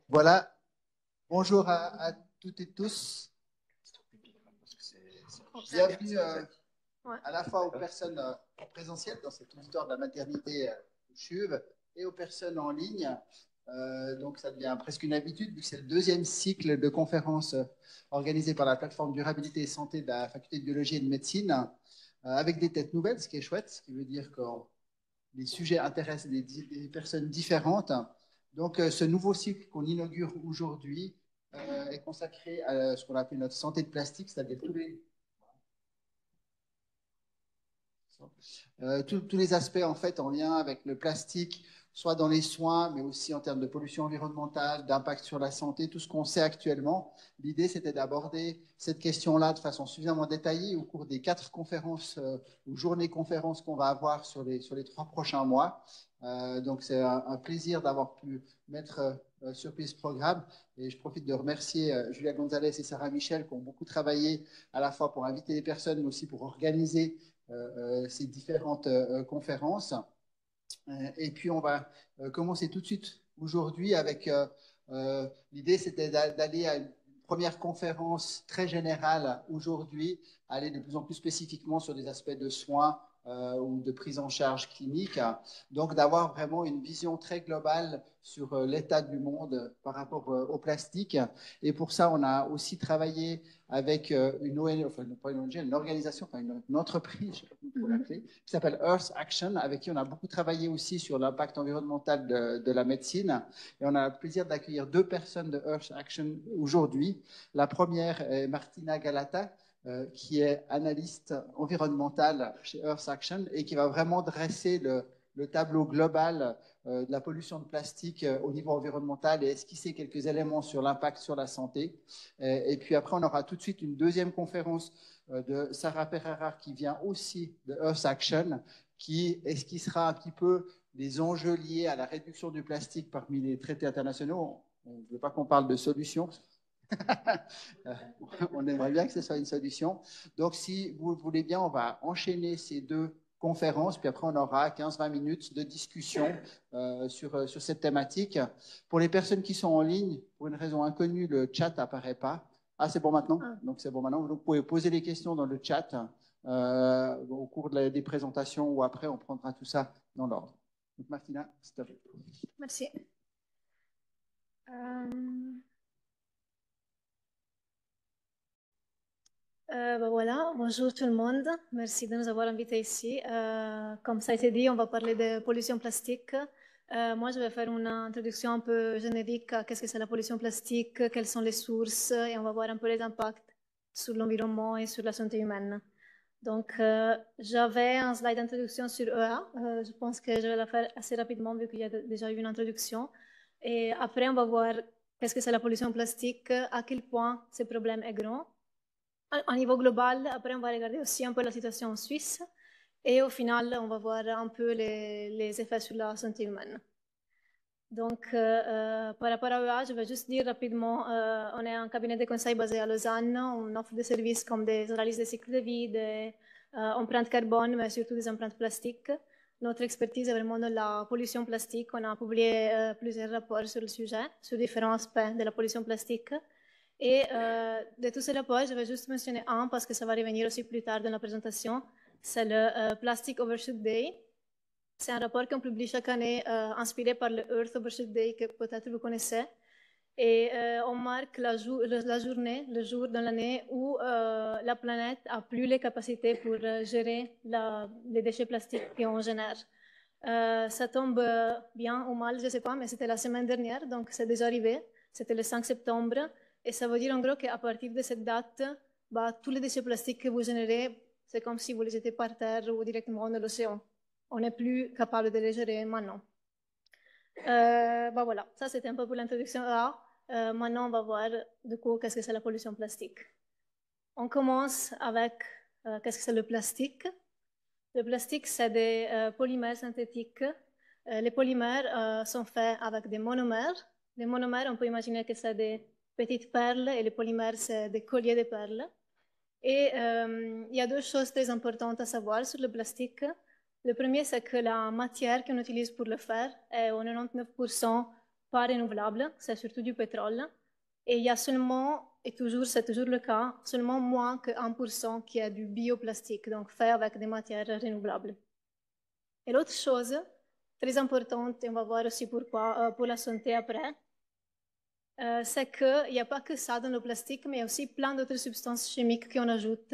Voilà, bonjour à toutes et tous. Bienvenue Ouais. à la fois aux personnes en présentiel dans cet auditoire de la maternité CHUV et aux personnes en ligne. Donc ça devient presque une habitude vu que c'est le deuxième cycle de conférences organisé par la plateforme Durabilité et Santé de la Faculté de Biologie et de Médecine avec des têtes nouvelles, ce qui est chouette, ce qui veut dire que les sujets intéressent des personnes différentes. Donc, ce nouveau cycle qu'on inaugure aujourd'hui est consacré à ce qu'on appelle notre santé de plastique, c'est-à-dire tous les aspects en fait en lien avec le plastique, soit dans les soins, mais aussi en termes de pollution environnementale, d'impact sur la santé, tout ce qu'on sait actuellement. L'idée, c'était d'aborder cette question-là de façon suffisamment détaillée au cours des 4 conférences ou journées conférences qu'on va avoir sur les 3 prochains mois. Donc, c'est un plaisir d'avoir pu mettre sur pied ce programme. Et je profite de remercier Julia Gonzalez et Sarah Michel qui ont beaucoup travaillé à la fois pour inviter les personnes, mais aussi pour organiser ces différentes conférences. Et puis, on va commencer tout de suite aujourd'hui avec l'idée, c'était d'aller à une première conférence très générale aujourd'hui, aller de plus en plus spécifiquement sur des aspects de soins ou de prise en charge clinique. Donc, d'avoir vraiment une vision très globale sur l'état du monde par rapport au plastique. Et pour ça, on a aussi travaillé avec une ONG, enfin pas une ONG, une organisation, enfin une entreprise, je ne sais pas comment l'appeler, qui s'appelle Earth Action, avec qui on a beaucoup travaillé aussi sur l'impact environnemental de la médecine. Et on a le plaisir d'accueillir 2 personnes de Earth Action aujourd'hui. La première est Martina Galata, qui est analyste environnementale chez Earth Action et qui va vraiment dresser le tableau global de la pollution de plastique au niveau environnemental et esquisser quelques éléments sur l'impact sur la santé. Et puis après, on aura tout de suite une deuxième conférence de Sarah Pereira qui vient aussi de Earth Action, qui esquissera un petit peu les enjeux liés à la réduction du plastique parmi les traités internationaux. On ne veut pas qu'on parle de solutions. On aimerait bien que ce soit une solution. Donc, si vous le voulez bien, on va enchaîner ces 2 conférences, puis après on aura 15-20 minutes de discussion sur cette thématique. Pour les personnes qui sont en ligne, pour une raison inconnue, le chat n'apparaît pas. Ah, c'est bon maintenant? Ah. Donc, c'est bon maintenant. Donc, vous pouvez poser les questions dans le chat au cours des présentations ou après, on prendra tout ça dans l'ordre. Donc, Martina, s'il te plaît. Merci. Voilà, bonjour tout le monde. Merci de nous avoir invités ici. Comme ça a été dit, on va parler de pollution plastique. Moi, je vais faire une introduction un peu générique à qu'est-ce que c'est la pollution plastique, quelles sont les sources, et on va voir un peu les impacts sur l'environnement et sur la santé humaine. Donc, j'avais un slide d'introduction sur EA. Je pense que je vais la faire assez rapidement vu qu'il y a déjà eu une introduction. Et après, on va voir qu'est-ce que c'est la pollution plastique, à quel point ce problème est grand. À niveau global, après, on va regarder aussi un peu la situation en Suisse. Et au final, on va voir un peu les effets sur la santé humaine. Donc, par rapport à EA, je vais juste dire rapidement, on est un cabinet de conseil basé à Lausanne. On offre des services comme des analyses de cycle de vie, des empreintes carbone, mais surtout des empreintes plastiques. Notre expertise est vraiment dans la pollution plastique. On a publié plusieurs rapports sur le sujet, sur différents aspects de la pollution plastique. Et de tous ces rapports, je vais juste mentionner un parce que ça va revenir aussi plus tard dans la présentation. C'est le Plastic Overshoot Day. C'est un rapport qu'on publie chaque année inspiré par le Earth Overshoot Day que peut-être vous connaissez. Et on marque la journée, le jour dans l'année où la planète a plus les capacités pour gérer les déchets plastiques qu'on génère. Ça tombe bien ou mal, je ne sais pas, mais c'était la semaine dernière, donc c'est déjà arrivé. C'était le 5 septembre. Et ça veut dire en gros qu'à partir de cette date, bah, tous les déchets plastiques que vous générez, c'est comme si vous les jetez par terre ou directement dans l'océan. On n'est plus capable de les gérer maintenant. Bah voilà, ça c'était un peu pour l'introduction A. Maintenant, on va voir du coup qu'est-ce que c'est la pollution plastique. On commence avec qu'est-ce que c'est le plastique. Le plastique, c'est des polymères synthétiques. Les polymères sont faits avec des monomères. Les monomères, on peut imaginer que c'est des petites perles et les polymères, c'est des colliers de perles. Et il y a 2 choses très importantes à savoir sur le plastique. Le premier, c'est que la matière qu'on utilise pour le faire est au 99% pas renouvelable, c'est surtout du pétrole. Et il y a seulement, et toujours, c'est toujours le cas, seulement moins que 1% qui est du bioplastique, donc fait avec des matières renouvelables. Et l'autre chose, très importante, et on va voir aussi pourquoi, pour la santé après, c'est qu'il n'y a pas que ça dans le plastique, mais il y a aussi plein d'autres substances chimiques qu'on ajoute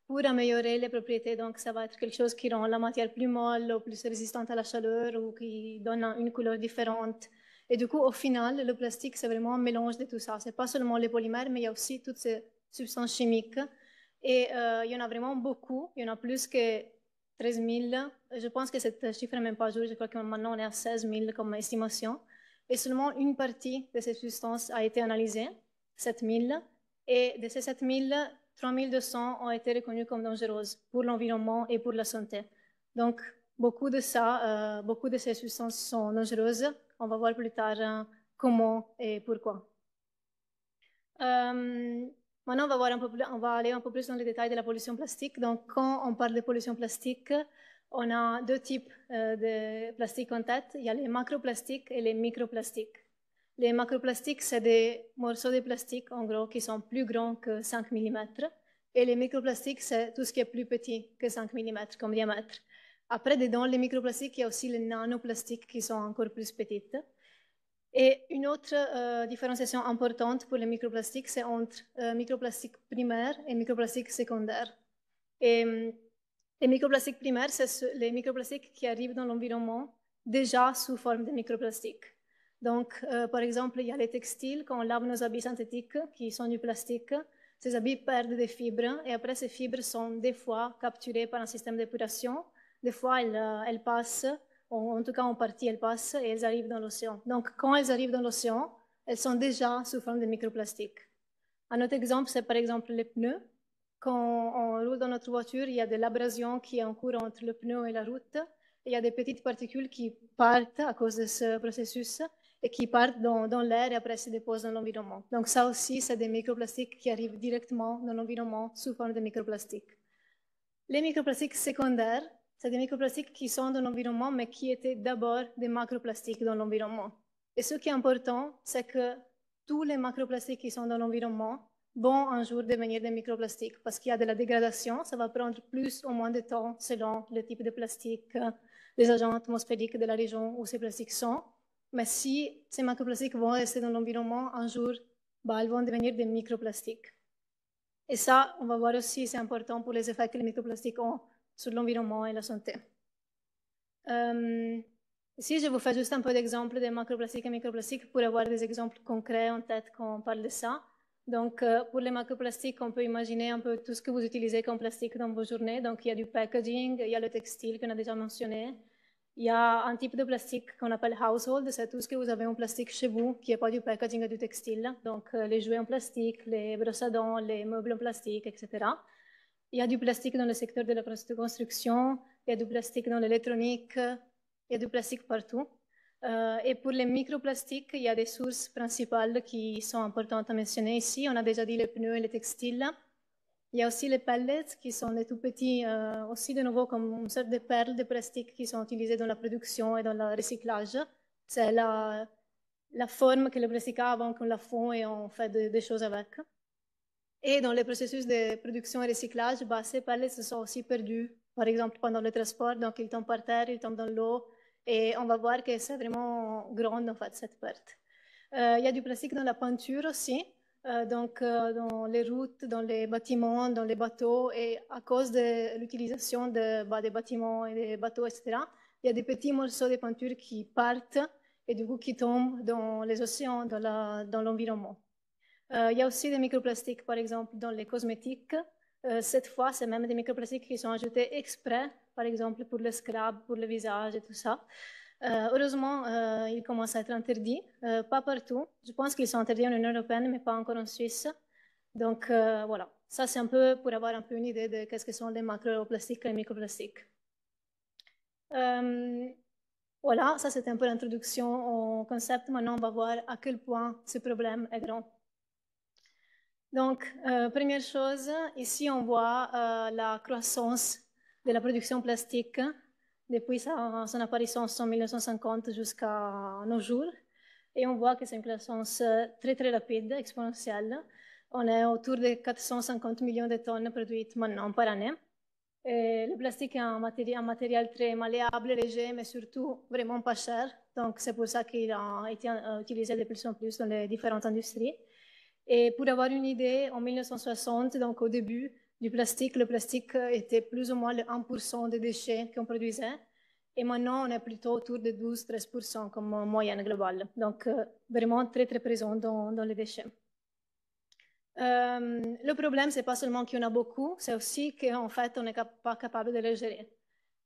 pour améliorer les propriétés. Donc, ça va être quelque chose qui rend la matière plus molle ou plus résistante à la chaleur ou qui donne une couleur différente. Et du coup, au final, le plastique, c'est vraiment un mélange de tout ça. Ce n'est pas seulement les polymères, mais il y a aussi toutes ces substances chimiques. Et il y en a vraiment beaucoup. Il y en a plus que 13 000. Je pense que ce chiffre n'est même pas jour. Je crois que maintenant, on est à 16 000 comme estimation. Et seulement une partie de ces substances a été analysée, 7 000. Et de ces 7 000, 3 200 ont été reconnues comme dangereuses pour l'environnement et pour la santé. Donc, beaucoup de ces substances sont dangereuses. On va voir plus tard comment et pourquoi. Maintenant, on va aller un peu plus dans les détails de la pollution plastique. Donc, quand on parle de pollution plastique, on a deux types de plastique en tête. Il y a les macroplastiques et les microplastiques. Les macroplastiques, c'est des morceaux de plastique, en gros, qui sont plus grands que 5 mm. Et les microplastiques, c'est tout ce qui est plus petit que 5 mm comme diamètre. Après, dans les microplastiques, il y a aussi les nanoplastiques qui sont encore plus petites. Et une autre différenciation importante pour les microplastiques, c'est entre microplastiques primaires et microplastiques secondaires. Et les microplastiques primaires, c'est les microplastiques qui arrivent dans l'environnement déjà sous forme de microplastiques. Donc, par exemple, il y a les textiles, quand on lave nos habits synthétiques qui sont du plastique, ces habits perdent des fibres et après ces fibres sont des fois capturées par un système d'épuration, des fois elles passent, en tout cas en partie elles passent et elles arrivent dans l'océan. Donc, quand elles arrivent dans l'océan, elles sont déjà sous forme de microplastiques. Un autre exemple, c'est par exemple les pneus. Quand on roule dans notre voiture, il y a de l'abrasion qui est en cours entre le pneu et la route. Il y a des petites particules qui partent à cause de ce processus et qui partent dans l'air et après se déposent dans l'environnement. Donc ça aussi, c'est des microplastiques qui arrivent directement dans l'environnement sous forme de microplastiques. Les microplastiques secondaires, c'est des microplastiques qui sont dans l'environnement mais qui étaient d'abord des macroplastiques dans l'environnement. Et ce qui est important, c'est que tous les macroplastiques qui sont dans l'environnement vont un jour devenir des microplastiques parce qu'il y a de la dégradation, ça va prendre plus ou moins de temps selon le type de plastique, les agents atmosphériques de la région où ces plastiques sont. Mais si ces macroplastiques vont rester dans l'environnement, un jour, elles vont devenir des microplastiques. Et ça, on va voir aussi, c'est important pour les effets que les microplastiques ont sur l'environnement et la santé. Ici, je vous fais juste un peu d'exemples de macroplastiques et microplastiques pour avoir des exemples concrets en tête quand on parle de ça. Donc, pour les macroplastiques, on peut imaginer un peu tout ce que vous utilisez comme plastique dans vos journées. Donc, il y a du packaging, il y a le textile qu'on a déjà mentionné. Il y a un type de plastique qu'on appelle household, c'est tout ce que vous avez en plastique chez vous, qui n'est pas du packaging et du textile. Donc, les jouets en plastique, les brosses à dents, les meubles en plastique, etc. Il y a du plastique dans le secteur de la construction, il y a du plastique dans l'électronique, il y a du plastique partout. Et pour les microplastiques, il y a des sources principales qui sont importantes à mentionner ici. On a déjà dit les pneus et les textiles. Il y a aussi les pellets qui sont des tout petits, aussi de nouveau comme une sorte de perles de plastique qui sont utilisées dans la production et dans le recyclage. C'est la forme que le plastique a avant qu'on la fond et on fait des choses avec. Et dans le processus de production et recyclage, ces pellets se sont aussi perdus, par exemple pendant le transport, donc ils tombent par terre, ils tombent dans l'eau, et on va voir que c'est vraiment grand en fait cette perte. Il y a du plastique dans la peinture aussi, dans les routes, dans les bâtiments, dans les bateaux, et à cause de l'utilisation des bâtiments et des bateaux, etc., il y a des petits morceaux de peinture qui partent et du coup qui tombent dans les océans, dans l'environnement. Il y a aussi des microplastiques, par exemple, dans les cosmétiques. Cette fois, c'est même des microplastiques qui sont ajoutés exprès, par exemple, pour le scrub, pour le visage et tout ça. Heureusement, ils commencent à être interdits, pas partout. Je pense qu'ils sont interdits en Union européenne, mais pas encore en Suisse. Donc, voilà. Ça, c'est un peu pour avoir un peu une idée de qu'est-ce que sont les macroplastiques et les microplastiques. Voilà, ça, c'était un peu l'introduction au concept. Maintenant, on va voir à quel point ce problème est grand. Donc, première chose, ici on voit la croissance de la production plastique depuis son apparition en 1950 jusqu'à nos jours. Et on voit que c'est une croissance très, très rapide, exponentielle. On est autour de 450 millions de tonnes produites maintenant par année. Et le plastique est un matériel très malléable, léger, mais surtout vraiment pas cher. Donc, c'est pour ça qu'il a été utilisé de plus en plus dans les différentes industries. Et pour avoir une idée, en 1960, donc au début du plastique, le plastique était plus ou moins le 1% des déchets qu'on produisait. Et maintenant, on est plutôt autour de 12-13% comme moyenne globale. Donc, vraiment très, très présent dans les déchets. Le problème, c'est pas seulement qu'il y en a beaucoup, c'est aussi qu'en fait, on n'est pas capable de les gérer.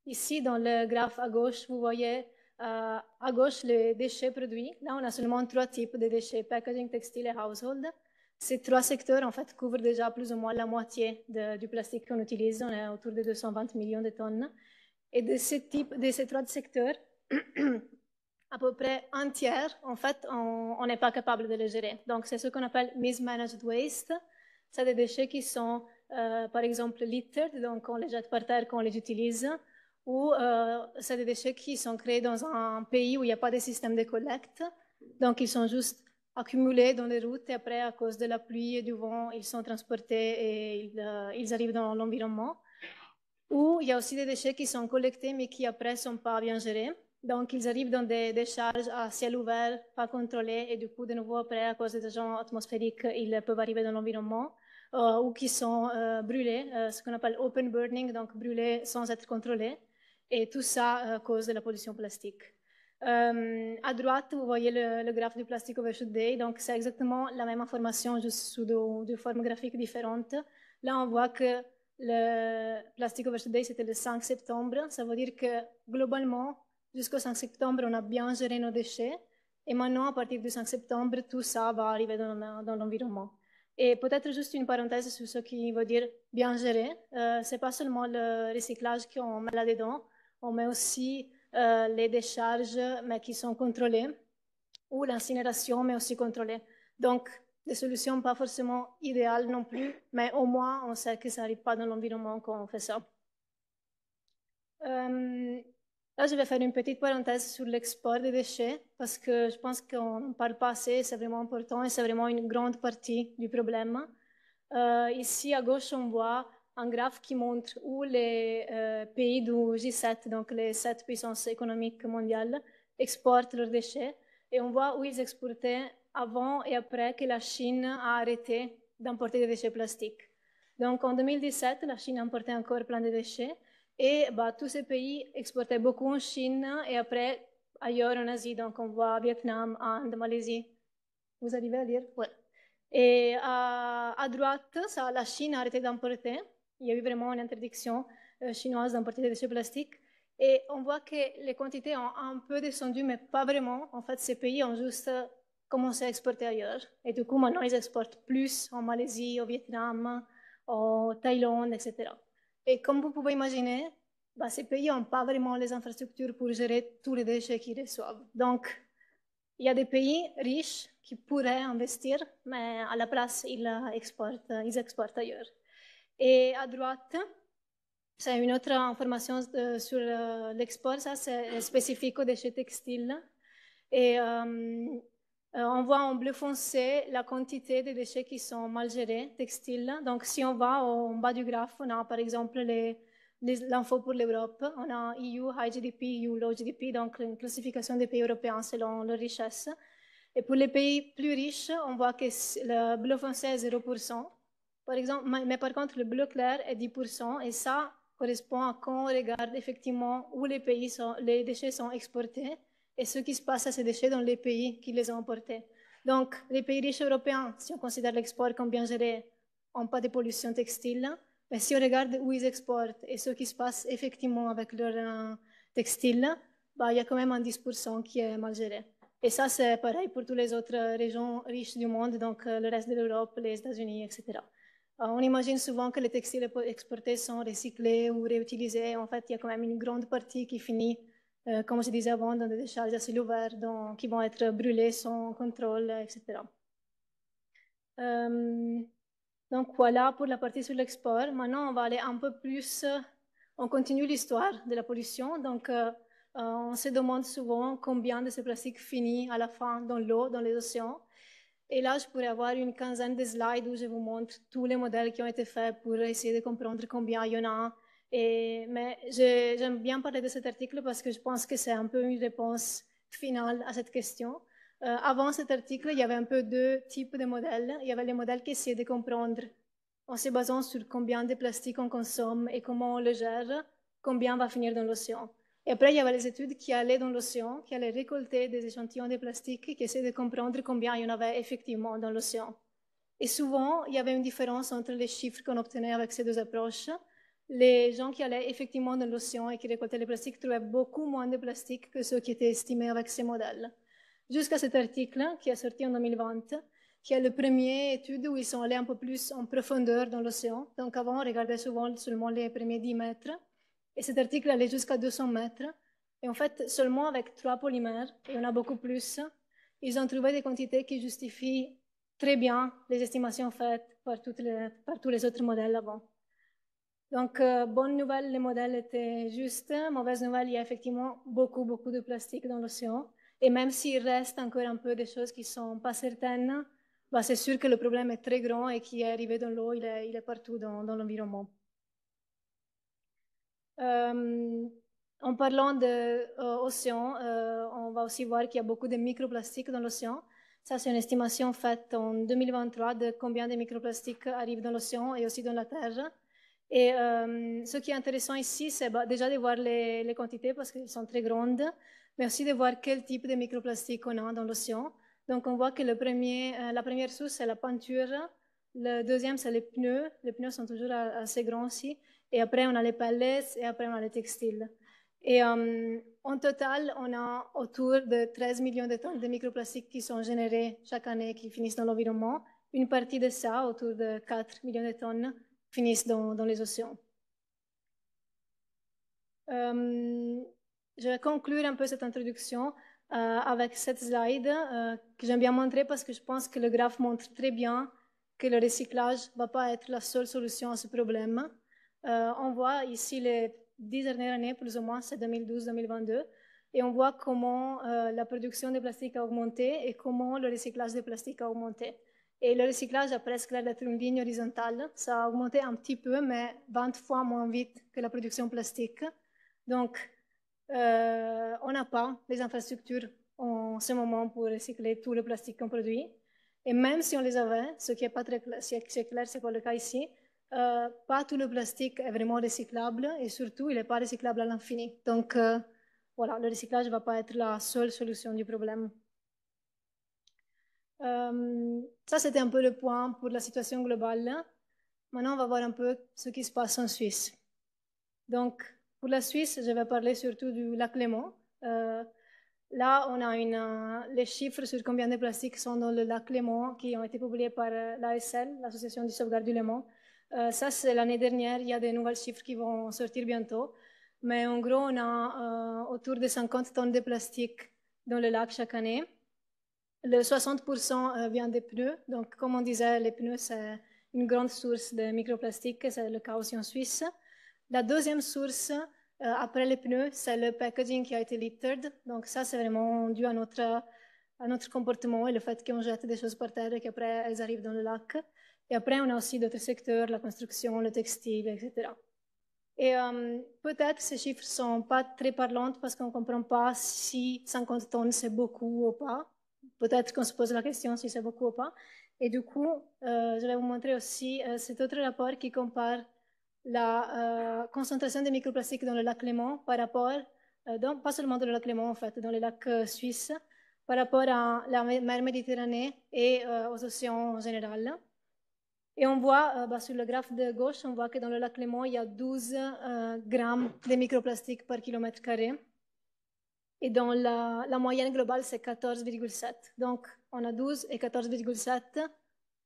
Ici, dans le graphe à gauche, vous voyez à gauche les déchets produits. Là, on a seulement 3 types de déchets, packaging, textile et household. Ces 3 secteurs, en fait, couvrent déjà plus ou moins la moitié du plastique qu'on utilise. On est autour de 220 millions de tonnes. Et de ces 3 secteurs, à peu près un tiers, en fait, on n'est pas capable de les gérer. Donc, c'est ce qu'on appelle mismanaged waste. C'est des déchets qui sont, par exemple, littered, donc on les jette par terre quand on les utilise, ou c'est des déchets qui sont créés dans un pays où il n'y a pas de système de collecte. Donc, ils sont juste accumulés dans les routes et après, à cause de la pluie et du vent, ils sont transportés et ils arrivent dans l'environnement. Ou il y a aussi des déchets qui sont collectés mais qui après ne sont pas bien gérés. Donc, ils arrivent dans des décharges à ciel ouvert, pas contrôlées, et du coup, de nouveau, après, à cause des agents atmosphériques, ils peuvent arriver dans l'environnement, ou qui sont brûlés, ce qu'on appelle open burning, donc brûlés sans être contrôlés. Et tout ça à cause de la pollution plastique. À droite, vous voyez le graphe du Plastic Overshoot Day, donc c'est exactement la même information, juste sous deux formes graphiques différentes. Là, on voit que le Plastic Overshoot Day, c'était le 5 septembre. Ça veut dire que globalement, jusqu'au 5 septembre, on a bien géré nos déchets. Et maintenant, à partir du 5 septembre, tout ça va arriver dans l'environnement. Et peut-être juste une parenthèse sur ce qui veut dire bien gérer. C'est pas seulement le recyclage qu'on met là-dedans, on met aussi les décharges, mais qui sont contrôlées, ou l'incinération, mais aussi contrôlée. Donc, des solutions pas forcément idéales non plus, mais au moins, on sait que ça n'arrive pas dans l'environnement quand on fait ça. Là, je vais faire une petite parenthèse sur l'export des déchets, parce que je pense qu'on n'en parle pas assez, c'est vraiment important et c'est vraiment une grande partie du problème. Ici, à gauche, on voit un graphe qui montre où les pays du G7, donc les 7 puissances économiques mondiales, exportent leurs déchets. Et on voit où ils exportaient avant et après que la Chine a arrêté d'importer des déchets plastiques. Donc en 2017, la Chine importait encore plein de déchets. Et tous ces pays exportaient beaucoup en Chine et après ailleurs en Asie. Donc on voit Vietnam, Inde, Malaisie. Vous arrivez à lire? Ouais. Et à droite, ça, la Chine a arrêté d'importer. Il y a eu vraiment une interdiction chinoise d'importer des déchets plastiques. Et on voit que les quantités ont un peu descendu, mais pas vraiment. En fait, ces pays ont juste commencé à exporter ailleurs. Et du coup, maintenant, ils exportent plus en Malaisie, au Vietnam, en Thaïlande, etc. Et comme vous pouvez imaginer, ces pays n'ont pas vraiment les infrastructures pour gérer tous les déchets qu'ils reçoivent. Donc, il y a des pays riches qui pourraient investir, mais à la place, ils exportent ailleurs. Et à droite, c'est une autre information sur l'export, ça c'est spécifique aux déchets textiles. Et on voit en bleu foncé la quantité de déchets qui sont mal gérés, textiles. Donc si on va en bas du graphe, on a par exemple l'info pour l'Europe, on a EU High GDP, EU Low GDP, donc une classification des pays européens selon leur richesse. Et pour les pays plus riches, on voit que le bleu foncé est 0%. Par exemple, mais par contre, le bleu clair est 10%. Et ça correspond à quand on regarde effectivement où les déchets sont exportés et ce qui se passe à ces déchets dans les pays qui les ont importés. Donc, les pays riches européens, si on considère l'export comme bien géré, n'ont pas de pollution textile. Mais si on regarde où ils exportent et ce qui se passe effectivement avec leurs textiles, il y a quand même un 10% qui est mal géré. Et ça, c'est pareil pour toutes les autres régions riches du monde, donc le reste de l'Europe, les États-Unis, etc. On imagine souvent que les textiles exportés sont recyclés ou réutilisés. En fait, il y a quand même une grande partie qui finit, comme je disais avant, dans des décharges à ciel ouvert, qui vont être brûlées sans contrôle, etc. Donc voilà pour la partie sur l'export. Maintenant, on va aller un peu plus, on continue l'histoire de la pollution. Donc, On se demande souvent combien de ce plastique finit à la fin dans l'eau, dans les océans. Et là, je pourrais avoir une quinzaine de slides où je vous montre tous les modèles qui ont été faits pour essayer de comprendre combien il y en a. Mais j'aime bien parler de cet article parce que je pense que c'est un peu une réponse finale à cette question. Avant cet article, il y avait un peu deux types de modèles. Il y avait les modèles qui essayaient de comprendre, en se basant sur combien de plastique on consomme et comment on le gère, combien va finir dans l'océan. Et après, il y avait les études qui allaient dans l'océan, qui allaient récolter des échantillons de plastique, qui essayaient de comprendre combien il y en avait effectivement dans l'océan. Et souvent, il y avait une différence entre les chiffres qu'on obtenait avec ces deux approches. Les gens qui allaient effectivement dans l'océan et qui récoltaient le plastique trouvaient beaucoup moins de plastique que ceux qui étaient estimés avec ces modèles. Jusqu'à cet article qui est sorti en 2020, qui est le premier étude où ils sont allés un peu plus en profondeur dans l'océan. Donc avant, on regardait souvent seulement les premiers 10 mètres. Et cet article allait jusqu'à 200 mètres. Et en fait, seulement avec 3 polymères, et on a beaucoup plus, ils ont trouvé des quantités qui justifient très bien les estimations faites par tous les autres modèles avant. Donc, bonne nouvelle, les modèles étaient justes. Mauvaise nouvelle, il y a effectivement beaucoup de plastique dans l'océan. Et même s'il reste encore un peu des choses qui ne sont pas certaines, bah, c'est sûr que le problème est très grand et qui est arrivé dans l'eau, il est partout dans l'environnement. En parlant d'océan, on va aussi voir qu'il y a beaucoup de microplastiques dans l'océan. Ça, c'est une estimation faite en 2023 de combien de microplastiques arrivent dans l'océan et aussi dans la Terre. Et ce qui est intéressant ici, c'est déjà de voir les quantités parce qu'elles sont très grandes, mais aussi de voir quel type de microplastique on a dans l'océan. Donc, on voit que la première source, c'est la peinture. Le deuxième, c'est les pneus. Les pneus sont toujours assez grands aussi. Et après, on a les pellets et après, on a les textiles. Et en total, on a autour de 13 millions de tonnes de microplastiques qui sont générés chaque année, qui finissent dans l'environnement. Une partie de ça, autour de 4 millions de tonnes, finissent dans les océans. Je vais conclure un peu cette introduction avec cette slide que j'aime bien montrer parce que je pense que le graphe montre très bien que le recyclage ne va pas être la seule solution à ce problème. On voit ici les 10 dernières années, plus ou moins, c'est 2012-2022, et on voit comment la production de plastique a augmenté et comment le recyclage de plastique a augmenté. Et le recyclage a presque l'air d'être une ligne horizontale. Ça a augmenté un petit peu, mais 20 fois moins vite que la production plastique. Donc, on n'a pas les infrastructures en ce moment pour recycler tout le plastique qu'on produit. Et même si on les avait, ce qui n'est pas très clair, c'est pas le cas ici, pas tout le plastique est vraiment recyclable et surtout, il n'est pas recyclable à l'infini. Donc, voilà, le recyclage ne va pas être la seule solution du problème. Ça, c'était un peu le point pour la situation globale. Maintenant, on va voir un peu ce qui se passe en Suisse. Donc, pour la Suisse, je vais parler surtout du lac Léman. Là, on a les chiffres sur combien de plastiques sont dans le lac Léman qui ont été publiés par l'ASL, l'Association du sauvegarde du Léman. Ça, c'est l'année dernière. Il y a des nouveaux chiffres qui vont sortir bientôt. Mais en gros, on a autour de 50 tonnes de plastique dans le lac chaque année. Le 60% vient des pneus. Donc, comme on disait, les pneus, c'est une grande source de microplastiques. C'est le cas aussi en Suisse. La deuxième source, après les pneus, c'est le packaging qui a été littered. Donc, ça, c'est vraiment dû à notre comportement et le fait qu'on jette des choses par terre et qu'après, elles arrivent dans le lac. Et après, on a aussi d'autres secteurs, la construction, le textile, etc. Et peut-être ces chiffres ne sont pas très parlants parce qu'on ne comprend pas si 50 tonnes, c'est beaucoup ou pas. Peut-être qu'on se pose la question si c'est beaucoup ou pas. Et du coup, je vais vous montrer aussi cet autre rapport qui compare la concentration de microplastiques dans le lac Léman par rapport, pas seulement dans le lac Léman en fait, dans les lacs suisses, par rapport à la mer Méditerranée et aux océans en général. Et on voit, sur le graphe de gauche, on voit que dans le lac Léman, il y a 12 grammes de microplastiques par kilomètre carré. Et dans la moyenne globale, c'est 14,7. Donc, on a 12 et 14,7.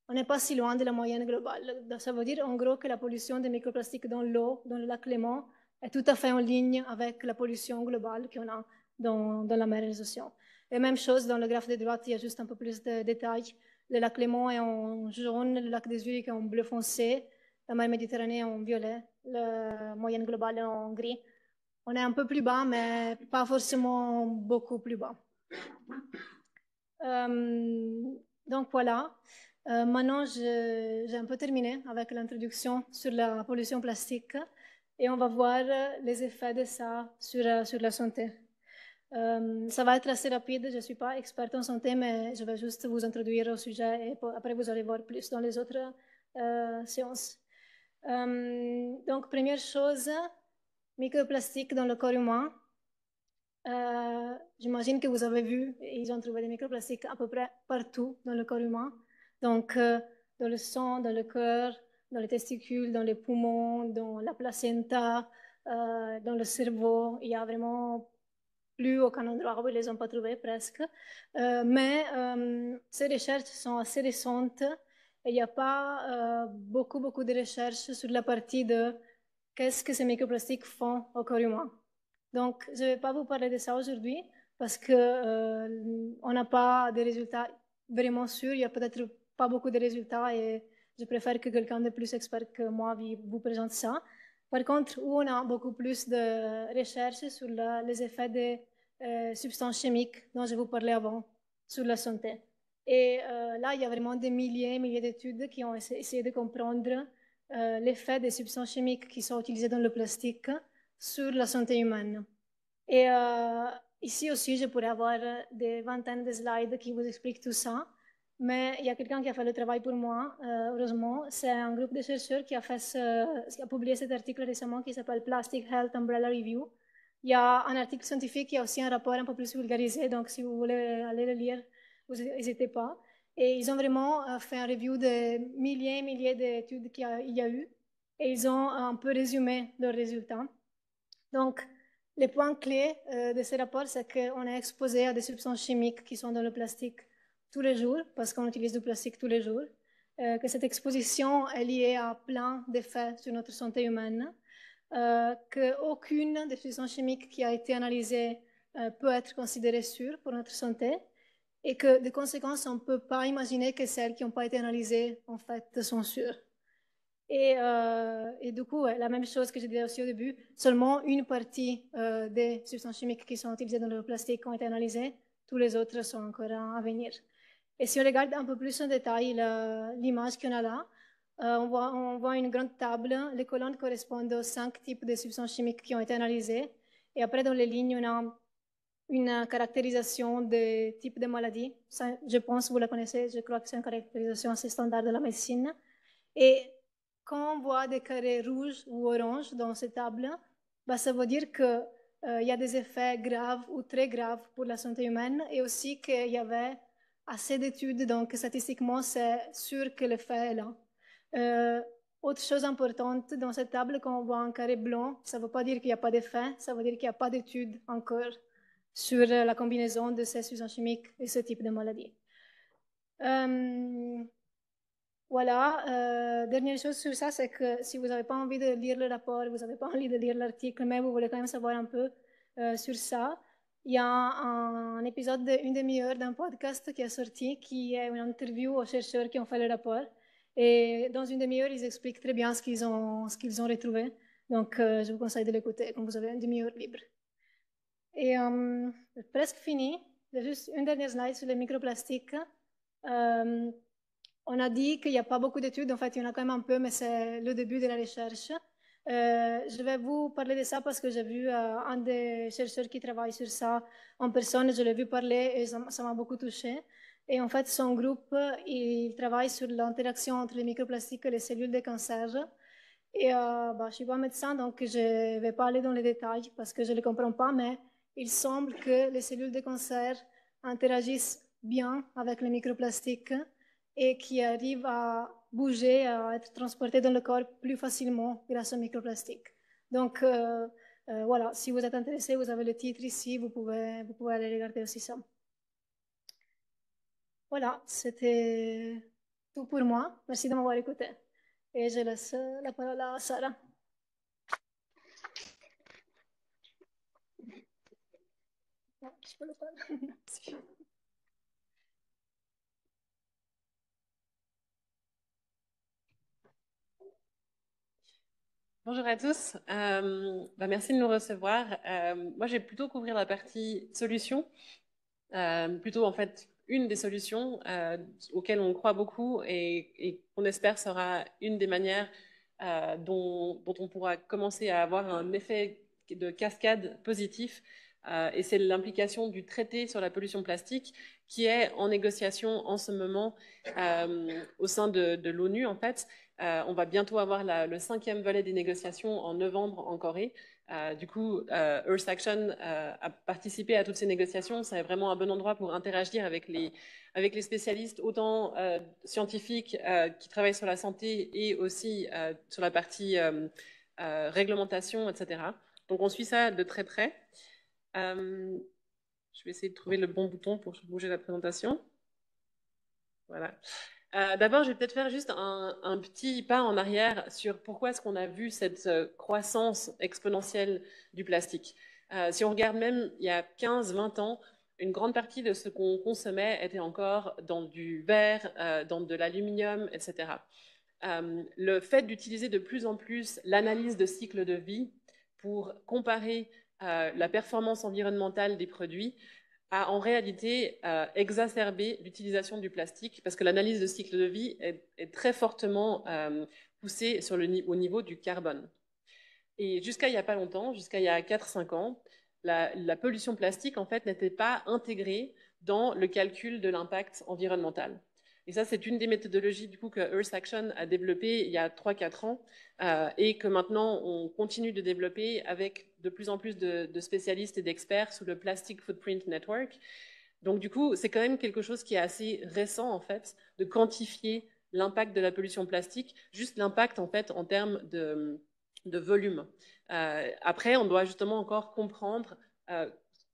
On n'est pas si loin de la moyenne globale. Donc, ça veut dire, en gros, que la pollution des microplastiques dans l'eau, dans le lac Léman, est tout à fait en ligne avec la pollution globale qu'on a dans la mer et les océans. Et même chose, dans le graphe de droite, il y a juste un peu plus de détails. Le lac Léman est en jaune, le lac des Zurich est en bleu foncé, la mer Méditerranée est en violet, la moyenne globale est en gris. on est un peu plus bas, mais pas forcément beaucoup plus bas. Donc voilà. Maintenant, j'ai un peu terminé avec l'introduction sur la pollution plastique et on va voir les effets de ça sur la santé. Ça va être assez rapide, je ne suis pas experte en santé, mais je vais juste vous introduire au sujet et après vous allez voir plus dans les autres séances. Donc, première chose, microplastique dans le corps humain. J'imagine que vous avez vu, ils ont trouvé des microplastiques à peu près partout dans le corps humain. Donc, dans le sang, dans le cœur, dans les testicules, dans les poumons, dans la placenta, dans le cerveau. Il y a vraiment plus aucun endroit où ils les ont pas trouvés presque. Mais ces recherches sont assez récentes et il n'y a pas beaucoup de recherches sur la partie de qu'est-ce que ces microplastiques font au corps humain. Donc, je ne vais pas vous parler de ça aujourd'hui parce qu'on n'a pas de résultats vraiment sûrs. Il n'y a peut-être pas beaucoup de résultats et je préfère que quelqu'un de plus expert que moi vous présente ça. Par contre, où on a beaucoup plus de recherches sur les effets des substances chimiques dont je vous parlais avant sur la santé. Et là, il y a vraiment des milliers d'études qui ont essayé de comprendre l'effet des substances chimiques qui sont utilisées dans le plastique sur la santé humaine. Et ici aussi, je pourrais avoir des vingtaines de slides qui vous expliquent tout ça. Mais il y a quelqu'un qui a fait le travail pour moi, heureusement. C'est un groupe de chercheurs qui a publié cet article récemment qui s'appelle Plastic Health Umbrella Review. Il y a un article scientifique, il y a aussi un rapport un peu plus vulgarisé, donc si vous voulez aller le lire, vous n'hésitez pas. Et ils ont vraiment fait un review de milliers et milliers d'études qu'il y a eu, et ils ont un peu résumé leurs résultats. Donc, les points clés de ce rapport, c'est qu'on est exposé à des substances chimiques qui sont dans le plastique tous les jours, parce qu'on utilise du plastique tous les jours, que cette exposition est liée à plein d'effets sur notre santé humaine, qu'aucune des substances chimiques qui a été analysée peut être considérée sûre pour notre santé, et que de conséquence, on ne peut pas imaginer que celles qui n'ont pas été analysées, en fait, sont sûres. Et du coup, ouais, la même chose que je disais aussi au début, seulement une partie des substances chimiques qui sont utilisées dans le plastique ont été analysées, tous les autres sont encore à venir. Et si on regarde un peu plus en détail l'image qu'on a là, on voit une grande table. Les colonnes correspondent aux 5 types de substances chimiques qui ont été analysées. Et après, dans les lignes, on a une caractérisation des types de maladies. Ça, je pense, vous la connaissez, je crois que c'est une caractérisation assez standard de la médecine. Et quand on voit des carrés rouges ou oranges dans cette table, bah, ça veut dire qu'il y a des effets graves ou très graves pour la santé humaine et aussi qu'il y avait assez d'études, donc statistiquement, c'est sûr que l'effet est là. Autre chose importante dans cette table, quand on voit un carré blanc, ça ne veut pas dire qu'il n'y a pas d'effet, ça veut dire qu'il n'y a pas d'études encore sur la combinaison de ces substances chimiques et ce type de maladie. Voilà, dernière chose sur ça, c'est que si vous n'avez pas envie de lire le rapport, vous n'avez pas envie de lire l'article, mais vous voulez quand même savoir un peu sur ça, il y a un épisode d'une demi-heure d'un podcast qui est sorti, qui est une interview aux chercheurs qui ont fait le rapport. Et dans une demi-heure, ils expliquent très bien ce qu'ils ont retrouvé. Donc, je vous conseille de l'écouter quand vous avez une demi-heure libre. Et presque fini. J'ai juste une dernière slide sur les microplastiques. On a dit qu'il n'y a pas beaucoup d'études, en fait, il y en a quand même un peu, mais c'est le début de la recherche. Je vais vous parler de ça parce que j'ai vu un des chercheurs qui travaille sur ça en personne, je l'ai vu parler et ça m'a beaucoup touché. Et en fait, son groupe, il travaille sur l'interaction entre les microplastiques et les cellules de cancer. Et je ne suis pas médecin, donc je ne vais pas aller dans les détails parce que je ne les comprends pas, mais il semble que les cellules de cancer interagissent bien avec les microplastiques et qui arrivent à bouger, à être transportés dans le corps plus facilement grâce aux microplastiques. Donc, voilà, si vous êtes intéressé, vous avez le titre ici, vous pouvez aller regarder aussi ça. Voilà, c'était tout pour moi. Merci de m'avoir écouté. Et je laisse la parole à Sarah. Je peux le faire. Merci. Bonjour à tous. Merci de nous recevoir. Moi, je vais plutôt couvrir la partie solution, plutôt en fait une des solutions auxquelles on croit beaucoup et qu'on espère sera une des manières dont on pourra commencer à avoir un effet de cascade positif. Et c'est l'implication du traité sur la pollution plastique qui est en négociation en ce moment au sein de l'ONU en fait. On va bientôt avoir le 5e volet des négociations en novembre en Corée. Earth Action a participé à toutes ces négociations. C'est vraiment un bon endroit pour interagir avec les spécialistes, autant scientifiques qui travaillent sur la santé et aussi sur la partie réglementation, etc. Donc on suit ça de très près. Je vais essayer de trouver le bon bouton pour bouger la présentation. Voilà. D'abord, je vais peut-être faire juste un petit pas en arrière sur pourquoi est-ce qu'on a vu cette croissance exponentielle du plastique. Si on regarde même il y a 15-20 ans, une grande partie de ce qu'on consommait était encore dans du verre, dans de l'aluminium, etc. Le fait d'utiliser de plus en plus l'analyse de cycle de vie pour comparer la performance environnementale des produits a en réalité exacerbé l'utilisation du plastique parce que l'analyse de cycle de vie est très fortement poussée au niveau du carbone. Et jusqu'à il n'y a pas longtemps, jusqu'à il y a 4-5 ans, la pollution plastique en fait n'était pas intégrée dans le calcul de l'impact environnemental. Et ça, c'est une des méthodologies du coup que Earth Action a développée il y a 3-4 ans et que maintenant on continue de développer avec de plus en plus de spécialistes et d'experts sous le Plastic Footprint Network. Donc du coup, c'est quand même quelque chose qui est assez récent en fait, de quantifier l'impact de la pollution plastique, juste l'impact en fait en termes de volume. Après, on doit justement encore comprendre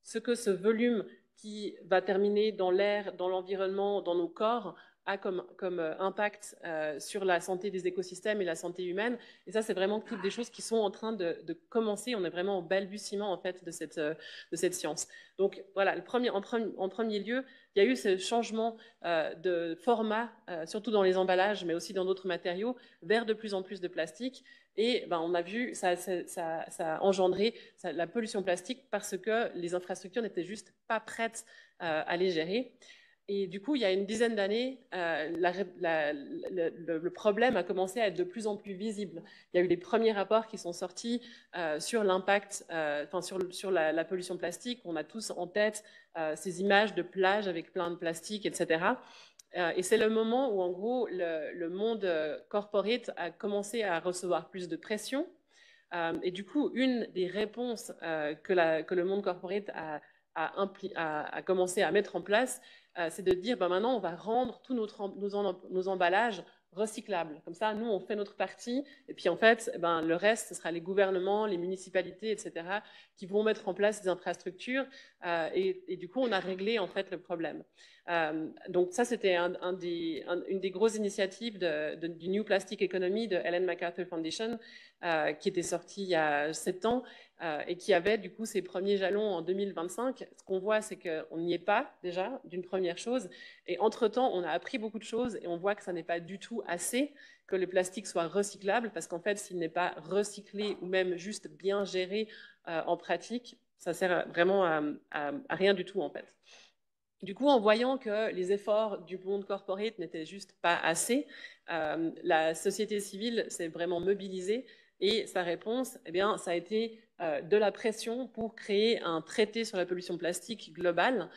ce que ce volume qui va terminer dans l'air, dans l'environnement, dans nos corps, a comme impact sur la santé des écosystèmes et la santé humaine. Et ça, c'est vraiment toutes des choses qui sont en train de commencer. On est vraiment au balbutiement en fait de cette science. Donc voilà, en premier lieu, il y a eu ce changement de format, surtout dans les emballages, mais aussi dans d'autres matériaux, vers de plus en plus de plastique. Et on a vu, ça a engendré la pollution plastique parce que les infrastructures n'étaient juste pas prêtes à les gérer. Et du coup, il y a une dizaine d'années, le problème a commencé à être de plus en plus visible. Il y a eu les premiers rapports qui sont sortis sur l'impact, sur la pollution plastique. On a tous en tête ces images de plages avec plein de plastique, etc. Et c'est le moment où, en gros, le monde corporate a commencé à recevoir plus de pression. Et du coup, une des réponses que le monde corporate a commencé à mettre en place, c'est de dire maintenant, on va rendre tous nos emballages recyclables. Comme ça, nous, on fait notre partie. Et puis, en fait, le reste, ce sera les gouvernements, les municipalités, etc., qui vont mettre en place des infrastructures. Et du coup, on a réglé, en fait, le problème. Donc ça, c'était une des grosses initiatives du New Plastic Economy de Ellen MacArthur Foundation, qui était sortie il y a 7 ans et qui avait du coup ses premiers jalons en 2025. Ce qu'on voit, c'est qu'on n'y est pas déjà, d'une première chose. Et entre-temps, on a appris beaucoup de choses et on voit que ça n'est pas du tout assez que le plastique soit recyclable, parce qu'en fait, s'il n'est pas recyclé ou même juste bien géré en pratique, ça sert vraiment à rien du tout en fait. Du coup, en voyant que les efforts du monde corporate n'étaient juste pas assez, la société civile s'est vraiment mobilisée et sa réponse, eh bien, ça a été de la pression pour créer un traité sur la pollution plastique globale.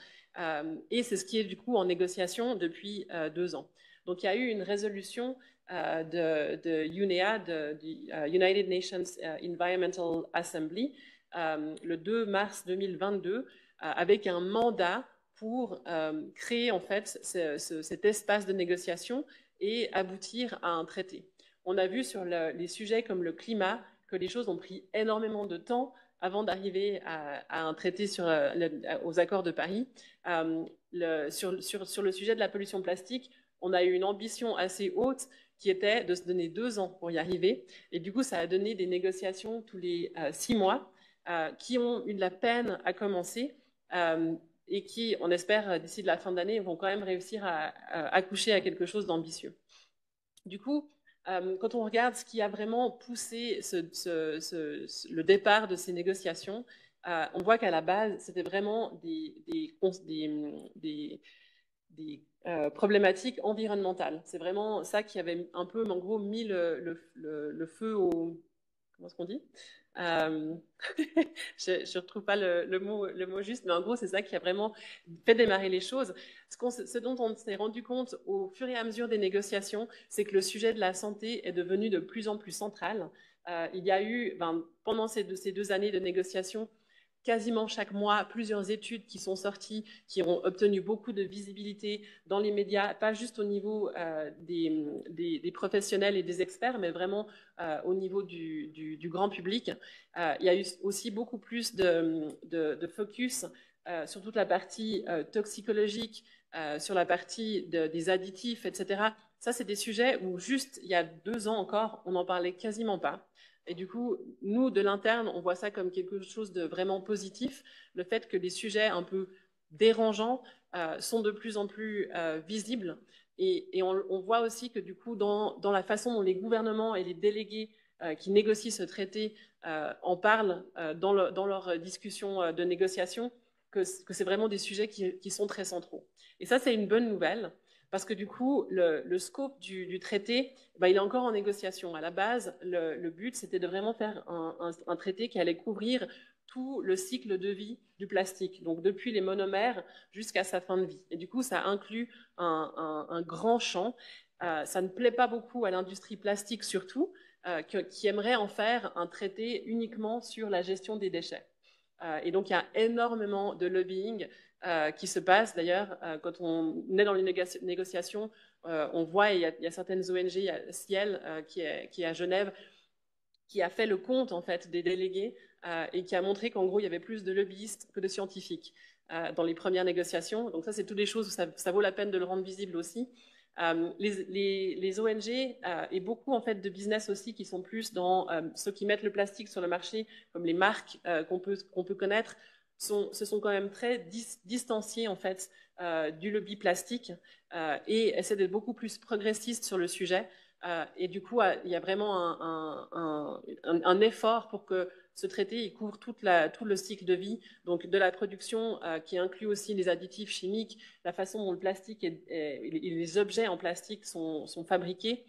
Et c'est ce qui est du coup en négociation depuis 2 ans. Donc il y a eu une résolution de UNEA, United Nations Environmental Assembly, le 2 mars 2022, avec un mandat pour créer en fait cet espace de négociation et aboutir à un traité. On a vu sur les sujets comme le climat que les choses ont pris énormément de temps avant d'arriver à un traité aux accords de Paris. Sur le sujet de la pollution plastique, on a eu une ambition assez haute qui était de se donner 2 ans pour y arriver. Et du coup, ça a donné des négociations tous les 6 mois qui ont eu de la peine à commencer et qui, on espère, d'ici la fin d'année, vont quand même réussir à accoucher à quelque chose d'ambitieux. Du coup, Quand on regarde ce qui a vraiment poussé le départ de ces négociations, on voit qu'à la base, c'était vraiment des problématiques environnementales. C'est vraiment ça qui avait un peu, en gros, mis le feu au... Comment est-ce qu'on dit je ne retrouve pas le mot juste, mais en gros, c'est ça qui a vraiment fait démarrer les choses. Ce dont on s'est rendu compte au fur et à mesure des négociations, c'est que le sujet de la santé est devenu de plus en plus central. Il y a eu, pendant ces deux années de négociations, quasiment chaque mois, plusieurs études qui sont sorties, qui ont obtenu beaucoup de visibilité dans les médias, pas juste au niveau des professionnels et des experts, mais vraiment au niveau du grand public. Il y a eu aussi beaucoup plus de focus sur toute la partie toxicologique, sur la partie des additifs, etc. Ça, c'est des sujets où juste il y a 2 ans encore, on n'en parlait quasiment pas. Et du coup, nous, de l'interne, on voit ça comme quelque chose de vraiment positif, le fait que les sujets un peu dérangeants sont de plus en plus visibles. Et on voit aussi que du coup, dans la façon dont les gouvernements et les délégués qui négocient ce traité en parlent dans leurs discussions de négociation, que c'est vraiment des sujets qui sont très centraux. Et ça, c'est une bonne nouvelle. Parce que du coup, le scope du traité, il est encore en négociation. À la base, le but, c'était de vraiment faire un traité qui allait couvrir tout le cycle de vie du plastique, donc depuis les monomères jusqu'à sa fin de vie. Et du coup, ça inclut un grand champ. Ça ne plaît pas beaucoup à l'industrie plastique surtout, qui aimerait en faire un traité uniquement sur la gestion des déchets. Et donc, il y a énormément de lobbying qui se passe. D'ailleurs, quand on est dans les négociations, on voit, il y a certaines ONG, il y a Ciel qui est à Genève, qui a fait le compte en fait des délégués et qui a montré qu'en gros, il y avait plus de lobbyistes que de scientifiques dans les premières négociations. Donc ça, c'est toutes des choses où ça vaut la peine de le rendre visible aussi. Les ONG et beaucoup en fait de business aussi qui sont plus dans ceux qui mettent le plastique sur le marché, comme les marques qu'on peut connaître, se sont quand même très distanciés en fait du lobby plastique et essaient d'être beaucoup plus progressistes sur le sujet. Et du coup, il y a vraiment un effort pour que ce traité il couvre tout le cycle de vie, donc de la production qui inclut aussi les additifs chimiques, la façon dont le plastique et les objets en plastique sont fabriqués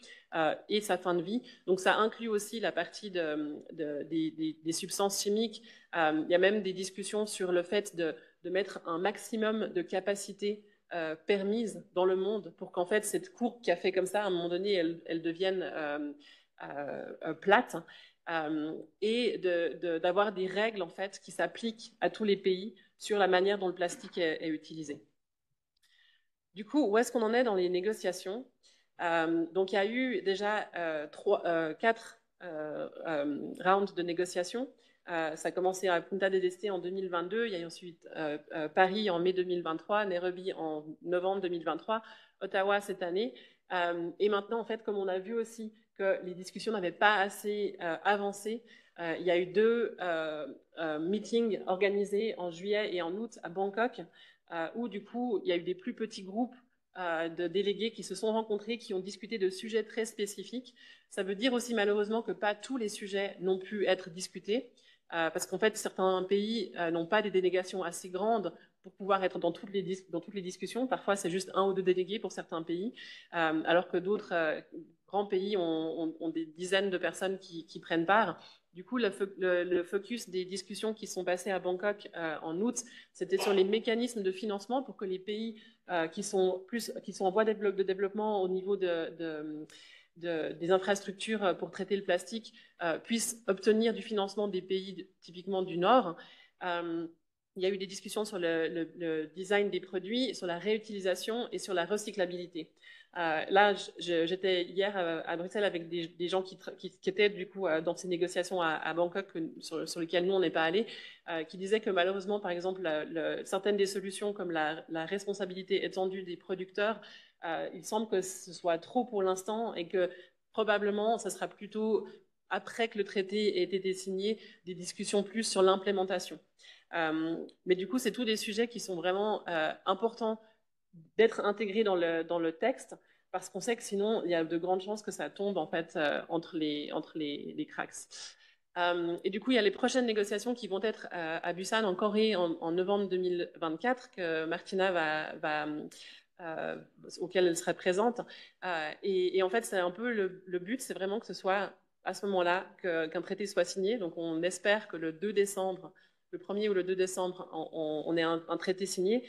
et sa fin de vie. Donc ça inclut aussi la partie des substances chimiques. Il y a même des discussions sur le fait de mettre un maximum de capacité permise dans le monde pour qu'en fait cette courbe qui a fait comme ça à un moment donné elle devienne plate et d'avoir des règles en fait qui s'appliquent à tous les pays sur la manière dont le plastique est utilisé. Du coup, où est-ce qu'on en est dans les négociations? Donc il y a eu déjà 4 rounds de négociations. Ça a commencé à Punta del Este en 2022, il y a eu ensuite Paris en mai 2023, Nairobi en novembre 2023, Ottawa cette année. Et maintenant, en fait, comme on a vu aussi que les discussions n'avaient pas assez avancé, il y a eu 2 meetings organisés en juillet et en août à Bangkok, où du coup, il y a eu des plus petits groupes de délégués qui se sont rencontrés, qui ont discuté de sujets très spécifiques. Ça veut dire aussi malheureusement que pas tous les sujets n'ont pu être discutés, parce qu'en fait, certains pays n'ont pas des délégations assez grandes pour pouvoir être dans toutes les discussions. Parfois, c'est juste 1 ou 2 délégués pour certains pays, alors que d'autres grands pays ont des dizaines de personnes qui prennent part. Du coup, le focus des discussions qui sont passées à Bangkok en août, c'était sur les mécanismes de financement pour que les pays qui sont en voie de développement au niveau des infrastructures pour traiter le plastique puissent obtenir du financement des pays typiquement du Nord. Il y a eu des discussions sur le design des produits, sur la réutilisation et sur la recyclabilité. Là, j'étais hier à Bruxelles avec des gens qui étaient du coup dans ces négociations à Bangkok sur lesquelles nous on n'est pas allés, qui disaient que malheureusement, par exemple, certaines des solutions comme la responsabilité étendue des producteurs, il semble que ce soit trop pour l'instant et que probablement, ce sera plutôt après que le traité ait été signé, des discussions plus sur l'implémentation. Mais du coup, c'est tous des sujets qui sont vraiment importants d'être intégré dans le texte, parce qu'on sait que sinon, il y a de grandes chances que ça tombe en fait entre les cracks. Et du coup, il y a les prochaines négociations qui vont être à Busan, en Corée, en novembre 2024, que Martina auquel elle serait présente. Et en fait, c'est un peu le but, c'est vraiment que ce soit à ce moment-là qu'un traité soit signé. Donc, on espère que le 2 décembre, le 1er ou le 2 décembre, on ait un traité signé.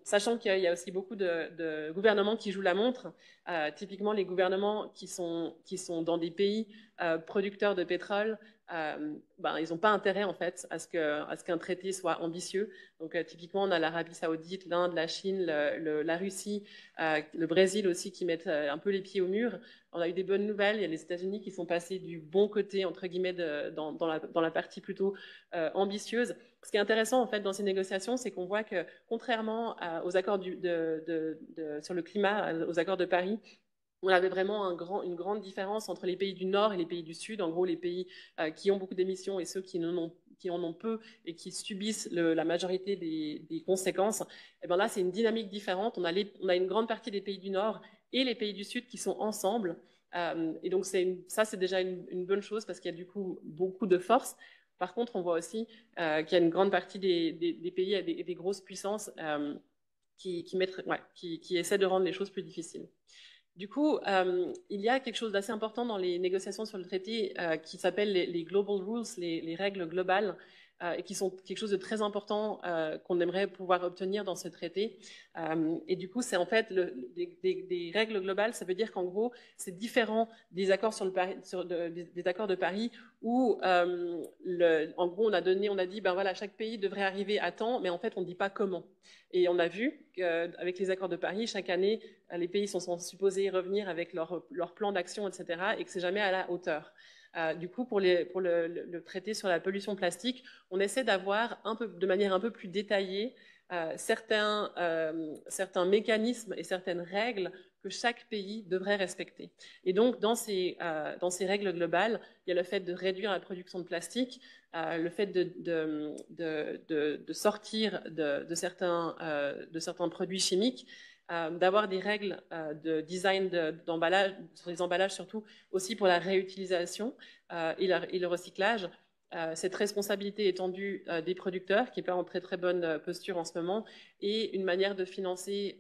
Sachant qu'il y a aussi beaucoup de gouvernements qui jouent la montre, typiquement les gouvernements qui sont dans des pays producteurs de pétrole, ils n'ont pas intérêt en fait à ce qu'un traité soit ambitieux. Donc typiquement on a l'Arabie Saoudite, l'Inde, la Chine, la Russie, le Brésil aussi qui mettent un peu les pieds au mur. On a eu des bonnes nouvelles, il y a les États-Unis qui sont passés du bon côté entre guillemets dans la partie plutôt ambitieuse. Ce qui est intéressant en fait dans ces négociations, c'est qu'on voit que contrairement aux accords sur le climat, aux accords de Paris, on avait vraiment une grande différence entre les pays du Nord et les pays du Sud. En gros, les pays qui ont beaucoup d'émissions et ceux qui en ont peu et qui subissent la majorité des conséquences. Et bien là, c'est une dynamique différente. On a une grande partie des pays du Nord et les pays du Sud qui sont ensemble. Et donc, ça, c'est déjà une bonne chose parce qu'il y a du coup beaucoup de force. Par contre, on voit aussi qu'il y a une grande partie des pays et des grosses puissances qui essaient de rendre les choses plus difficiles. Du coup, il y a quelque chose d'assez important dans les négociations sur le traité qui s'appelle les global rules, les règles globales, et qui sont quelque chose de très important qu'on aimerait pouvoir obtenir dans ce traité. Et du coup, c'est en fait des règles globales, ça veut dire qu'en gros, c'est différent des accords des accords de Paris où, en gros, on a dit, ben voilà, chaque pays devrait arriver à temps, mais en fait, on ne dit pas comment. Et on a vu qu'avec les accords de Paris, chaque année, les pays sont supposés revenir avec leur plan d'action, etc., et que c'est jamais à la hauteur. Du coup, pour le traité sur la pollution plastique, on essaie d'avoir de manière un peu plus détaillée certains mécanismes et certaines règles que chaque pays devrait respecter. Et donc, dans ces règles globales, il y a le fait de réduire la production de plastique, le fait de sortir de certains produits chimiques, d'avoir des règles de design d'emballage, sur les emballages surtout, aussi pour la réutilisation et le recyclage. Cette responsabilité étendue des producteurs, qui n'est pas en très très bonne posture en ce moment, et une manière de financer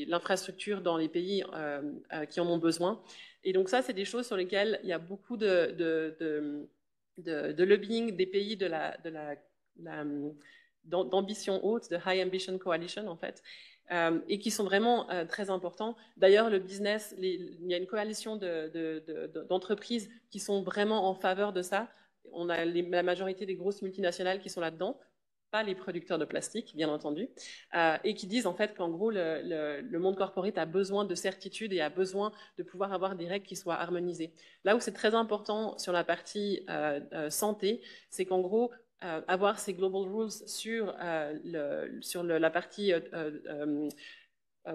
l'infrastructure dans les pays qui en ont besoin. Et donc ça, c'est des choses sur lesquelles il y a beaucoup de lobbying des pays d'ambition haute, de High Ambition Coalition en fait, et qui sont vraiment très importants. D'ailleurs, le business, il y a une coalition d'entreprises qui sont vraiment en faveur de ça. On a la majorité des grosses multinationales qui sont là-dedans, pas les producteurs de plastique, bien entendu, et qui disent en fait qu'en gros, le monde corporate a besoin de certitude et a besoin de pouvoir avoir des règles qui soient harmonisées. Là où c'est très important sur la partie santé, c'est qu'en gros, avoir ces global rules sur la partie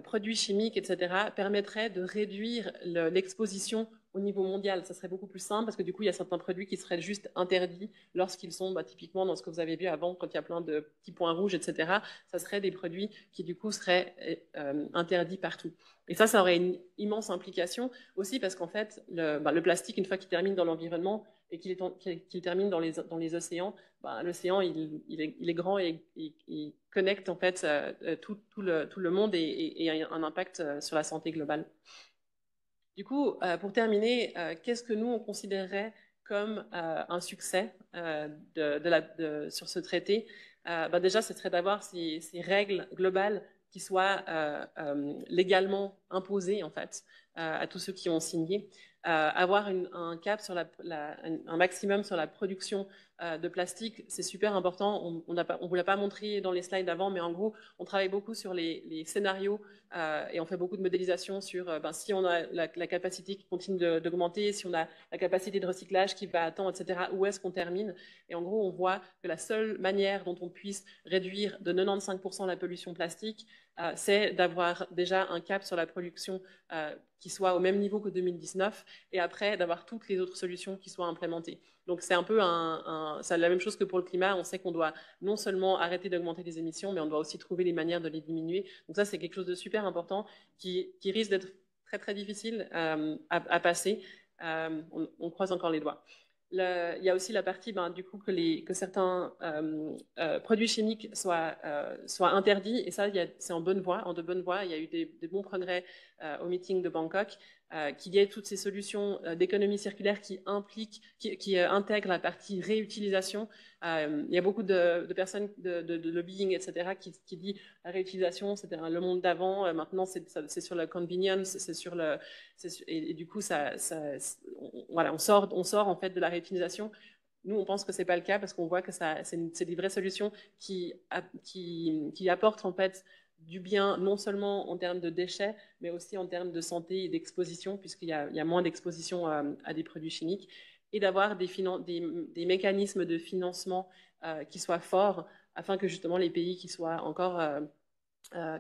produits chimiques, etc., permettrait de réduire l'exposition au niveau mondial. Ça serait beaucoup plus simple parce que du coup, il y a certains produits qui seraient juste interdits lorsqu'ils sont typiquement dans ce que vous avez vu avant, quand il y a plein de petits points rouges, etc. Ça serait des produits qui du coup seraient interdits partout. Et ça aurait une immense implication aussi parce qu'en fait, le plastique, une fois qu'il termine dans l'environnement et qu'il termine dans les océans, l'océan, il est grand et il connecte en fait tout le monde et a un impact sur la santé globale. Du coup, pour terminer, qu'est-ce que nous, on considérerait comme un succès sur ce traité? Déjà, ce serait d'avoir ces règles globales qui soient légalement imposées en fait à tous ceux qui ont signé. Avoir un cap sur un maximum sur la production de plastique, c'est super important. On ne vous l'a pas montré dans les slides d'avant, mais en gros, on travaille beaucoup sur les scénarios et on fait beaucoup de modélisation sur si on a la capacité qui continue d'augmenter, si on a la capacité de recyclage qui va à temps, etc., où est-ce qu'on termine? Et en gros, on voit que la seule manière dont on puisse réduire de 95% la pollution plastique, c'est d'avoir déjà un cap sur la production qui soit au même niveau que 2019 et après d'avoir toutes les autres solutions qui soient implémentées. Donc c'est un peu c'est la même chose que pour le climat. On sait qu'on doit non seulement arrêter d'augmenter les émissions, mais on doit aussi trouver les manières de les diminuer. Donc ça, c'est quelque chose de super important qui risque d'être très très difficile à passer. On croise encore les doigts. Il y a aussi la partie du coup que certains produits chimiques soient interdits, et ça c'est en bonne voie, de bonne voie. Il y a eu des bons progrès au meeting de Bangkok, qu'il y ait toutes ces solutions d'économie circulaire qui intègrent la partie réutilisation. Il y a beaucoup de personnes de lobbying, etc., qui disent la réutilisation, c'était le monde d'avant, maintenant c'est sur la convenience, et du coup voilà, on sort en fait de la réutilisation. Nous, on pense que c'est pas le cas parce qu'on voit que c'est des vraies solutions qui apportent en fait du bien, non seulement en termes de déchets, mais aussi en termes de santé et d'exposition, puisqu'il y a moins d'exposition à des produits chimiques, et d'avoir des mécanismes de financement qui soient forts, afin que justement les pays qui soient encore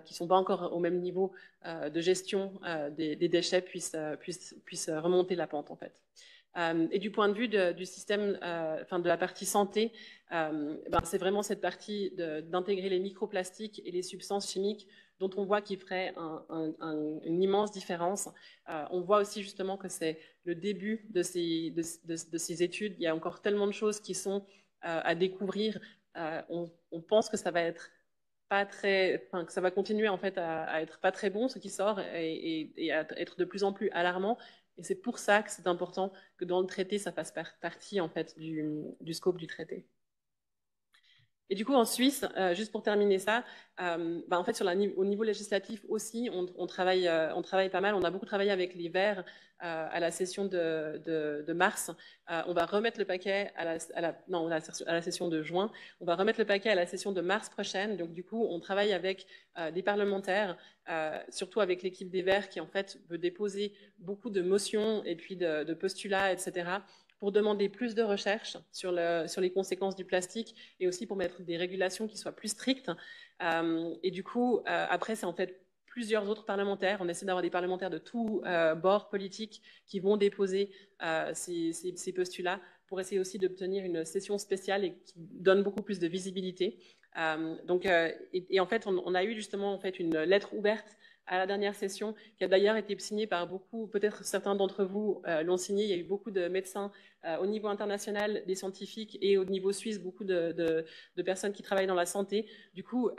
qui ne sont pas encore au même niveau de gestion des déchets puissent remonter la pente en fait. Et du point de vue du système, de la partie santé, c'est vraiment cette partie d'intégrer les microplastiques et les substances chimiques dont on voit qu'ils feraient une immense différence. On voit aussi justement que c'est le début de ces études. Il y a encore tellement de choses qui sont à découvrir. On pense que ça va être pas très, que ça va continuer en fait à être pas très bon ce qui sort et à être de plus en plus alarmant. Et c'est pour ça que c'est important que dans le traité ça fasse partie en fait du scope du traité. Et du coup, en Suisse, juste pour terminer ça, en fait, au niveau législatif aussi, on travaille pas mal. On a beaucoup travaillé avec les Verts à la session de mars. On va remettre le paquet à la session de juin. On va remettre le paquet à la session de mars prochaine. Donc, du coup, on travaille avec des parlementaires, surtout avec l'équipe des Verts qui, en fait, veut déposer beaucoup de motions et puis de postulats, etc., pour demander plus de recherche sur les conséquences du plastique et aussi pour mettre des régulations qui soient plus strictes. Et du coup, après, c'est en fait plusieurs autres parlementaires. On essaie d'avoir des parlementaires de tous bords politiques qui vont déposer ces postulats pour essayer aussi d'obtenir une session spéciale et qui donne beaucoup plus de visibilité. Et en fait, on a eu justement en fait une lettre ouverte à la dernière session, qui a d'ailleurs été signée par beaucoup, peut-être certains d'entre vous l'ont signée. Il y a eu beaucoup de médecins au niveau international, des scientifiques, et au niveau suisse, beaucoup de personnes qui travaillent dans la santé. Du coup,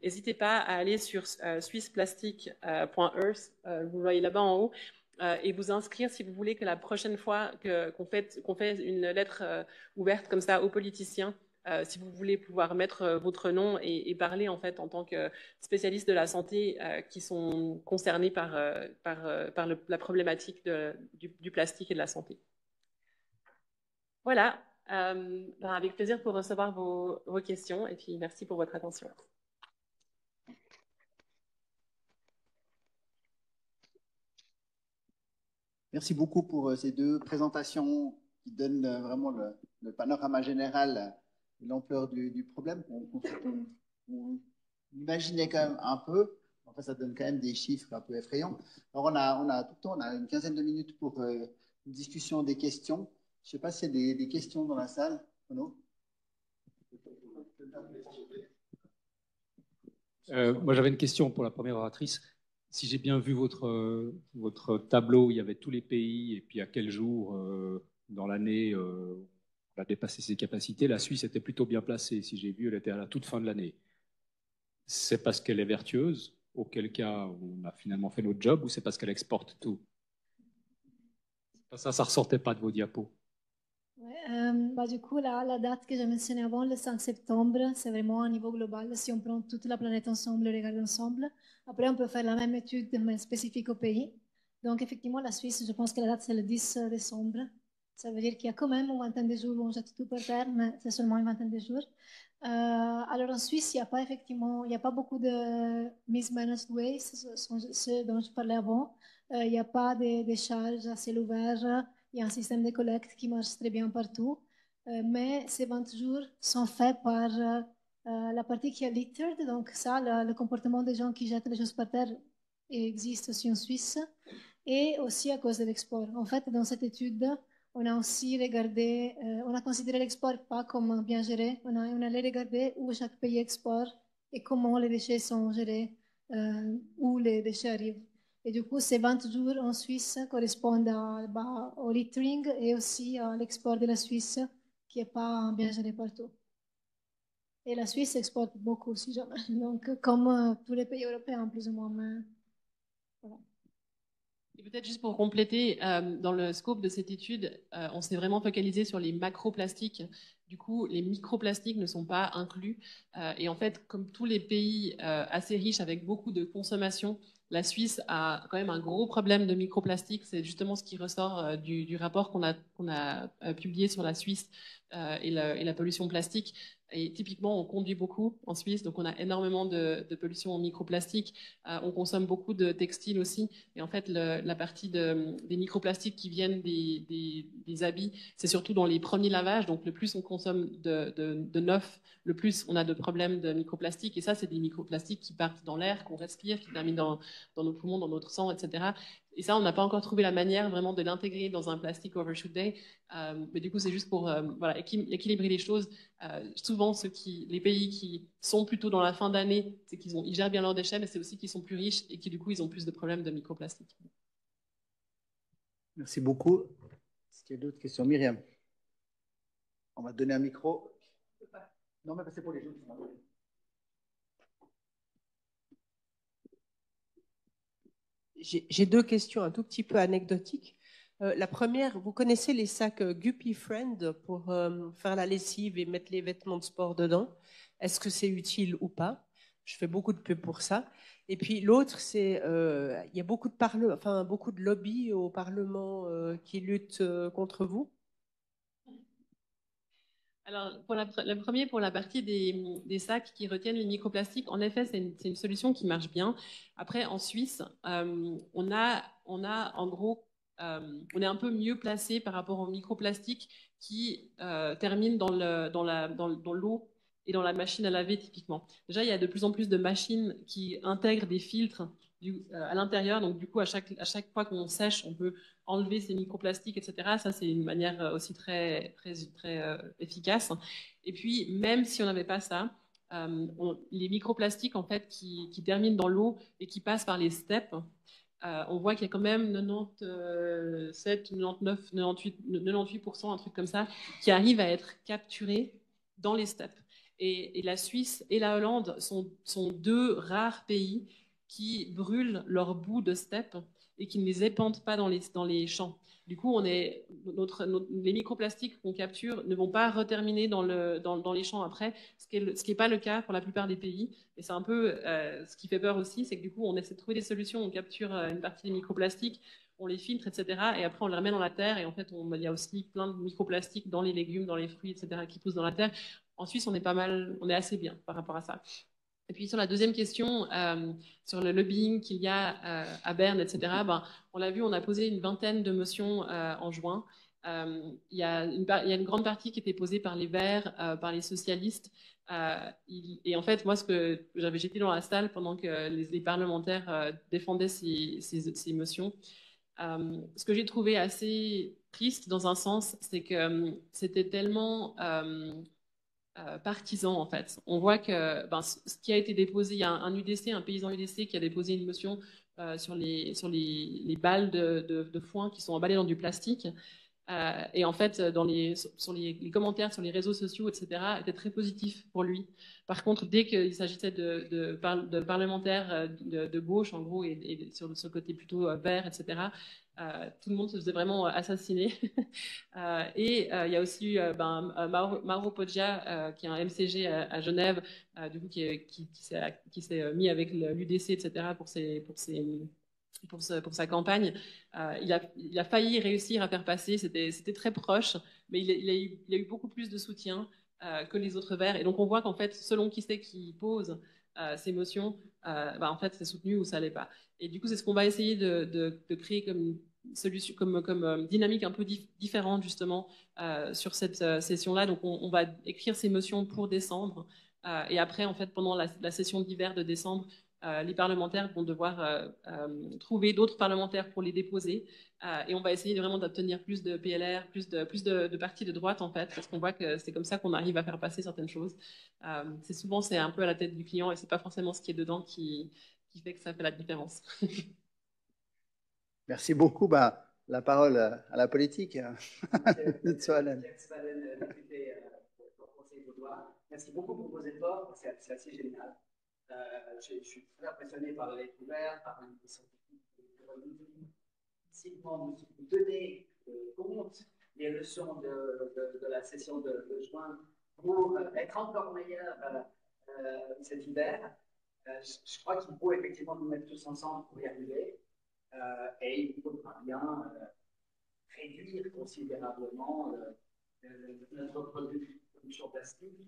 n'hésitez pas à aller sur swissplastic.earth, vous voyez là-bas en haut, et vous inscrire si vous voulez que la prochaine fois qu'on fait une lettre ouverte comme ça aux politiciens, si vous voulez pouvoir mettre votre nom et parler en fait en tant que spécialistes de la santé qui sont concernés par la problématique du plastique et de la santé. Voilà, avec plaisir pour recevoir vos questions et puis merci pour votre attention. Merci beaucoup pour ces deux présentations qui donnent vraiment le panorama général de l'ampleur du problème. On imaginait quand même un peu. Enfin, ça donne quand même des chiffres un peu effrayants. Alors, on a tout le temps, on a une quinzaine de minutes pour une discussion des questions. Je ne sais pas s'il y a des questions dans la salle. Renaud ? Moi, j'avais une question pour la première oratrice. Si j'ai bien vu votre tableau, il y avait tous les pays et puis à quel jour dans l'année on a dépassé ses capacités. La Suisse était plutôt bien placée. Si j'ai vu, elle était à la toute fin de l'année. C'est parce qu'elle est vertueuse, auquel cas on a finalement fait notre job, ou c'est parce qu'elle exporte tout? Ça ne ressortait pas de vos diapos. Ouais, du coup, là, la date que j'ai mentionnée avant, le 5 septembre, c'est vraiment un niveau global. Si on prend toute la planète ensemble et regarde ensemble, après, on peut faire la même étude, mais spécifique au pays. Donc, effectivement, la Suisse, je pense que la date, c'est le 10 décembre. Ça veut dire qu'il y a quand même une vingtaine de jours où on jette tout par terre, mais c'est seulement une vingtaine de jours. Alors, en Suisse, il n'y a pas beaucoup de mismanaged waste, ce dont je parlais avant. Il n'y a pas de charges à ciel ouvert. Il y a un système de collecte qui marche très bien partout, mais ces 20 jours sont faits par La partie qui est littered, donc ça, le comportement des gens qui jettent les choses par terre existe aussi en Suisse, et aussi à cause de l'export. En fait, dans cette étude, on a aussi regardé, on a considéré l'export pas comme bien géré, on allait regarder où chaque pays exporte et comment les déchets sont gérés, où les déchets arrivent. Et du coup, ces 20 jours en Suisse correspondent au littering et aussi à l'export de la Suisse qui n'est pas bien géré partout. Et la Suisse exporte beaucoup, si jamais. Donc, comme tous les pays européens, plus ou moins. Mais voilà. Et peut-être juste pour compléter, dans le scope de cette étude, on s'est vraiment focalisé sur les macroplastiques. Du coup, les microplastiques ne sont pas inclus. Et en fait, comme tous les pays assez riches avec beaucoup de consommation, la Suisse a quand même un gros problème de microplastiques. C'est justement ce qui ressort du rapport qu'on a publié sur la Suisse et la pollution plastique. Et typiquement, on conduit beaucoup en Suisse, donc on a énormément de pollution en microplastique. On consomme beaucoup de textiles aussi. Et en fait, la partie des microplastiques qui viennent des habits, c'est surtout dans les premiers lavages. Donc, le plus on consomme de neuf, le plus on a de problèmes de microplastiques. Et ça, c'est des microplastiques qui partent dans l'air, qu'on respire, qui terminent dans nos poumons, dans notre sang, etc. Et ça, on n'a pas encore trouvé la manière vraiment de l'intégrer dans un Plastic Overshoot Day. Mais du coup, c'est juste pour voilà, équilibrer les choses. Souvent, les pays qui sont plutôt dans la fin d'année, c'est ils gèrent bien leurs déchets, mais c'est aussi qu'ils sont plus riches et qui, du coup, ils ont plus de problèmes de microplastique. Merci beaucoup. Est-ce qu'il y a d'autres questions? Myriam, on va te donner un micro. Non, mais c'est pour les autres. J'ai deux questions un tout petit peu anecdotiques. La première, vous connaissez les sacs Guppy Friend pour faire la lessive et mettre les vêtements de sport dedans? Est-ce que c'est utile ou pas? Je fais beaucoup de pub pour ça. Et puis l'autre, c'est il y a beaucoup de lobbies au Parlement qui luttent contre vous. Alors, le premier, pour la partie des sacs qui retiennent les microplastiques, en effet, c'est une solution qui marche bien. Après, en Suisse, on a en gros, on est un peu mieux placé par rapport aux microplastiques qui terminent dans l'eau et dans la machine à laver, typiquement. Déjà, il y a de plus en plus de machines qui intègrent des filtres à l'intérieur. Donc, du coup, à chaque fois qu'on sèche, on peut enlever ces microplastiques, etc. Ça, c'est une manière aussi très efficace. Et puis, même si on n'avait pas ça, les microplastiques en fait qui terminent dans l'eau et qui passent par les steppes, on voit qu'il y a quand même 97, 99, 98%, un truc comme ça, qui arrivent à être capturés dans les steppes. Et la Suisse et la Hollande sont deux rares pays qui brûlent leurs bouts de steppe et qui ne les épandent pas dans les champs. Du coup, les microplastiques qu'on capture ne vont pas reterminer dans les champs après, ce qui n'est pas le cas pour la plupart des pays. Et c'est un peu ce qui fait peur aussi, c'est que du coup, on essaie de trouver des solutions, on capture une partie des microplastiques, on les filtre, etc. Et après, on les remet dans la terre. Et en fait, il y a aussi plein de microplastiques dans les légumes, dans les fruits, etc., qui poussent dans la terre. En Suisse, on est assez bien par rapport à ça. Et puis sur la deuxième question, sur le lobbying qu'il y a à Berne, etc., on l'a vu, on a posé une vingtaine de motions en juin. Il y a une grande partie qui était posée par les Verts, par les socialistes. Et en fait, moi, j'étais dans la salle pendant que les parlementaires défendaient ces motions. Ce que j'ai trouvé assez triste dans un sens, c'est que c'était tellement partisans en fait. On voit que ce qui a été déposé, il y a un UDC, un paysan UDC qui a déposé une motion sur les balles de foin qui sont emballées dans du plastique. Et en fait, sur les commentaires sur les réseaux sociaux, etc., étaient très positifs pour lui. Par contre, dès qu'il s'agissait de parlementaires de gauche, en gros, et sur le côté plutôt vert, etc., tout le monde se faisait vraiment assassiner. Et il y a aussi Mauro Poggia, qui est un MCG à Genève, du coup, qui s'est mis avec l'UDC, etc., pour sa campagne. Il a failli réussir à faire passer, c'était très proche, mais il a eu beaucoup plus de soutien que les autres verts. Et donc on voit qu'en fait, selon qui c'est qui pose ces motions, en fait, c'est soutenu ou ça l'est pas. Et du coup, c'est ce qu'on va essayer de créer comme solution, comme dynamique un peu différente justement sur cette session-là. Donc on va écrire ces motions pour décembre. Et après, en fait, pendant la session d'hiver de décembre, les parlementaires vont devoir trouver d'autres parlementaires pour les déposer. Et on va essayer vraiment d'obtenir plus de PLR, plus de partis de droite, en fait, parce qu'on voit que c'est comme ça qu'on arrive à faire passer certaines choses. Souvent, c'est un peu à la tête du client et c'est pas forcément ce qui est dedans qui fait que ça fait la différence. Merci beaucoup. Bah, la parole à la politique. Merci beaucoup pour vos efforts, c'est assez génial. Je suis très impressionné par la découverte, par les scientifiques. Si vous tenez compte des leçons de la session de juin pour être encore meilleur cet hiver, je crois qu'il faut effectivement nous mettre tous ensemble pour y arriver. Et il faudra bien réduire considérablement notre production plastique.